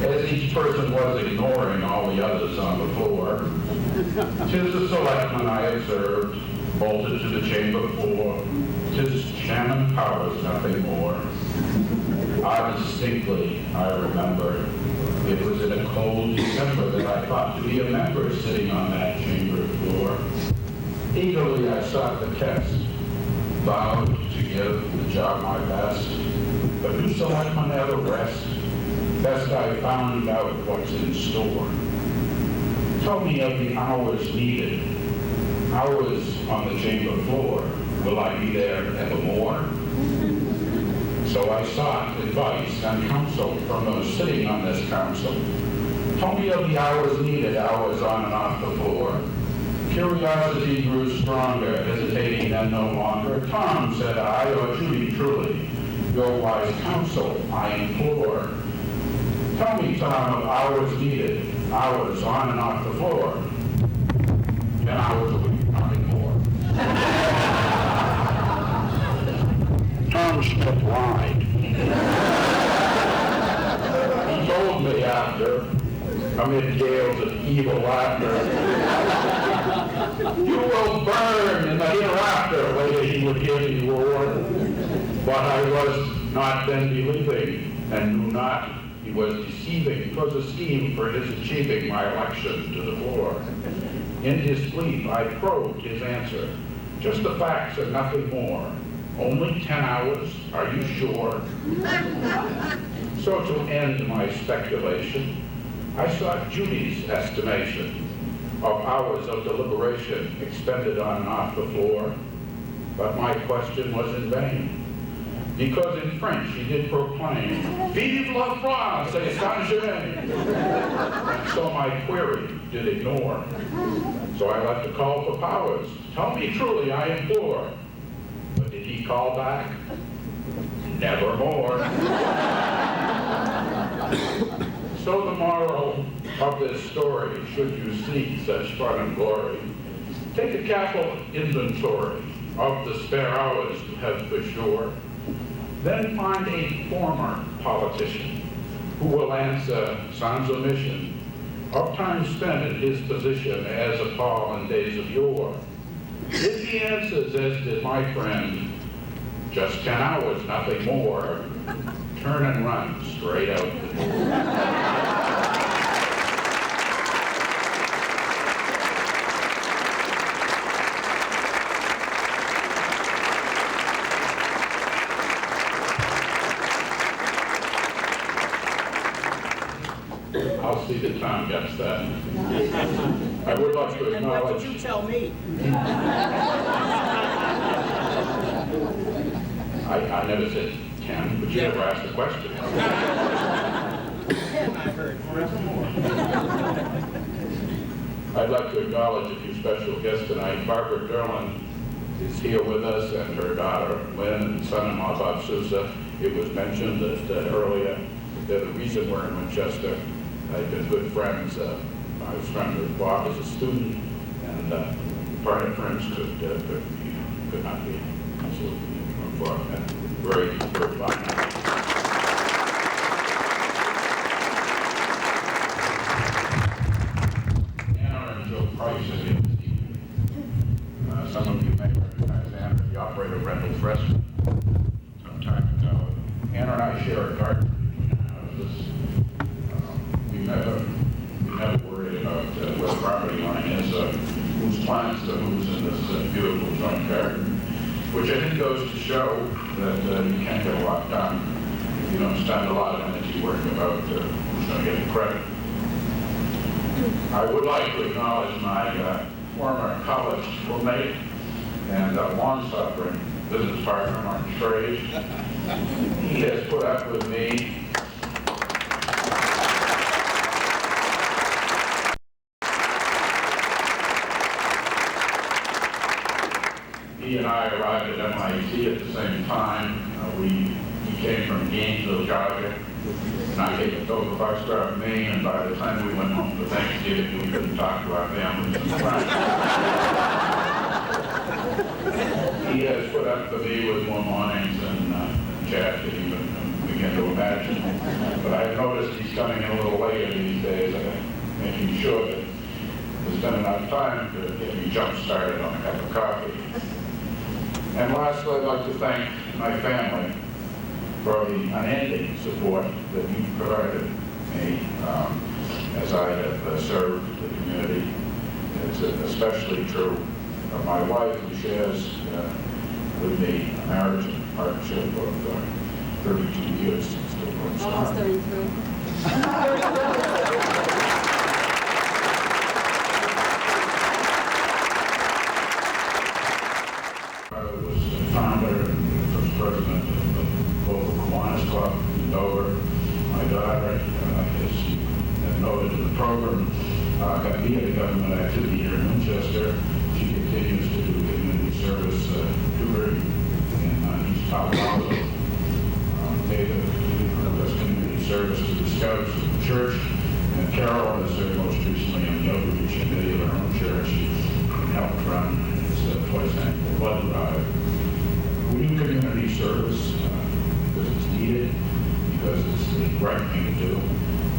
as each person was ignoring all the others on the floor, 'tis the selectman I observed, bolted to the chamber floor, 'tis Chairman Powers, nothing more. Distinctly, I remember, it was in a cold December that I thought to be a member sitting on that chamber floor. Eagerly I sought the test, vowed to give the job my best, but who selectman ever rest? Best I found out what's in store. Tell me of the hours needed, hours on the chamber floor. Will I be there evermore? So I sought advice and counsel from those sitting on this council. Tell me of the hours needed, hours on and off the floor. Curiosity grew stronger, hesitating then no longer. Tom, said I, or Judy, truly, your wise counsel I implore. Tell me, Tom, of hours needed, hours on and off the floor. 10 hours a week, nothing more. Tom Schmidt lied. He told me after, amid gales of evil laughter, you will burn in the hereafter, later he would give me reward. But I was not then believing, and knew not he was deceiving. 'Twas a scheme for his achieving my election to the floor. In his sleep I probed his answer, just the facts and nothing more. Only 10 hours, are you sure? So to end my speculation, I sought Judy's estimation of hours of deliberation expended on and off the floor, but my question was in vain. Because in French he did proclaim, Vive la France et Saint-Germain! So my query did ignore. So I left a call for Powers. Tell me truly, I implore. But did he call back? Nevermore. So the moral of this story, should you seek such fun and glory, take a careful inventory of the spare hours you have for sure. Then find a former politician who will answer sans omission of time spent in his position as a Paul in days of yore. If he answers as did my friend, Just 10 hours, nothing more. Turn and run straight out the door. I'll see that Tom gets that. I would like to acknowledge... What did you tell me? I never said 10, but you never asked the question. 10, I heard, forevermore. I'd like to acknowledge a few special guests tonight. Barbara Derlin is here with us, and her daughter Lynn and son-in-law Bob Sousa. It was mentioned that earlier that the reason we're in Winchester, I've been good friends. I was friends with Bob as a student, and part of friends could not be absolutely involved. Very, very fine. Price is here this evening. Some of you may recognize Anna, the operator of Rendell's Restaurant, some time ago. Anna and I share a garden between houses. We never worried about where the property line is, whose plants or who's in this beautiful joint garden, which I think goes to show that you can't get a lot done if you don't spend a lot of energy worrying about who's going to get the credit. I would like to acknowledge my former college roommate and long-suffering business partner, Martin Schrage. He has put up with me He and I arrived at MIT at the same time. He came from Gainesville, Georgia. And I came to Dover Foxtrot, Maine, and by the time we went home for Thanksgiving, we couldn't talk to our families and friends. He has put up with me with more mornings and chat than you can begin to imagine. But I've noticed he's coming in a little later these days, making sure that there's been enough time to get me jump-started on a cup of coffee. And lastly, I'd like to thank my family for the unending support that you've provided me as I have served the community. It's especially true of my wife, who shares with me a marriage and partnership of 32 years. Still going strong. Almost 33. Founder and first president of the local Kiwanis Club in Dover. My daughter, as you have noted in the program, got me into government activity here in Winchester. She continues to do community service tutoring in East Palo Alto. David does community service to the Scouts of the church. And Carol has served most recently on the outreach committee of our own church and helped run its twice annual blood drive. We do community service because it's needed, because it's the right thing to do,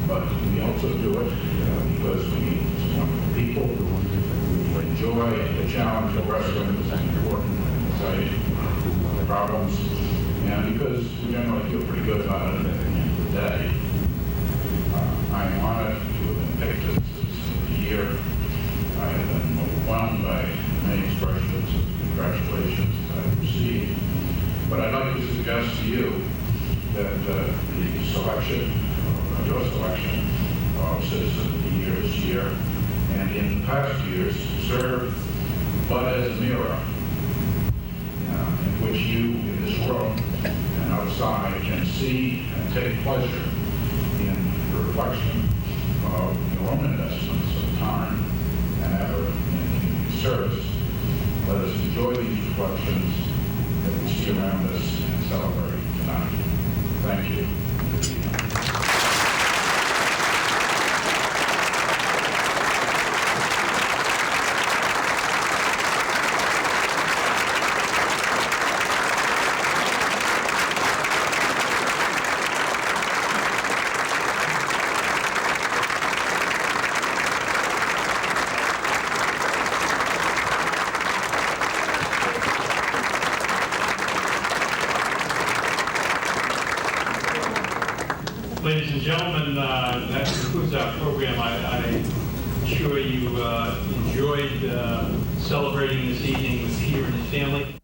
but we also do it because we want people who enjoy the challenge of wrestling with important society problems, and because we generally feel pretty good about it at the end of the day. I am honored to have been picked as the year. I have been overwhelmed by many expressions of congratulations I've received. But I'd like to suggest to you that the selection, your selection of Citizen of the Year this year, and in past years, served but as a mirror in which you, in this room and outside, can see and take pleasure in the reflection of your own investments of time and effort in community service. Let us enjoy these reflections that we see around us and celebrate tonight. Thank you. Ladies and gentlemen, that concludes our program. I'm sure you enjoyed celebrating this evening with Peter and his family.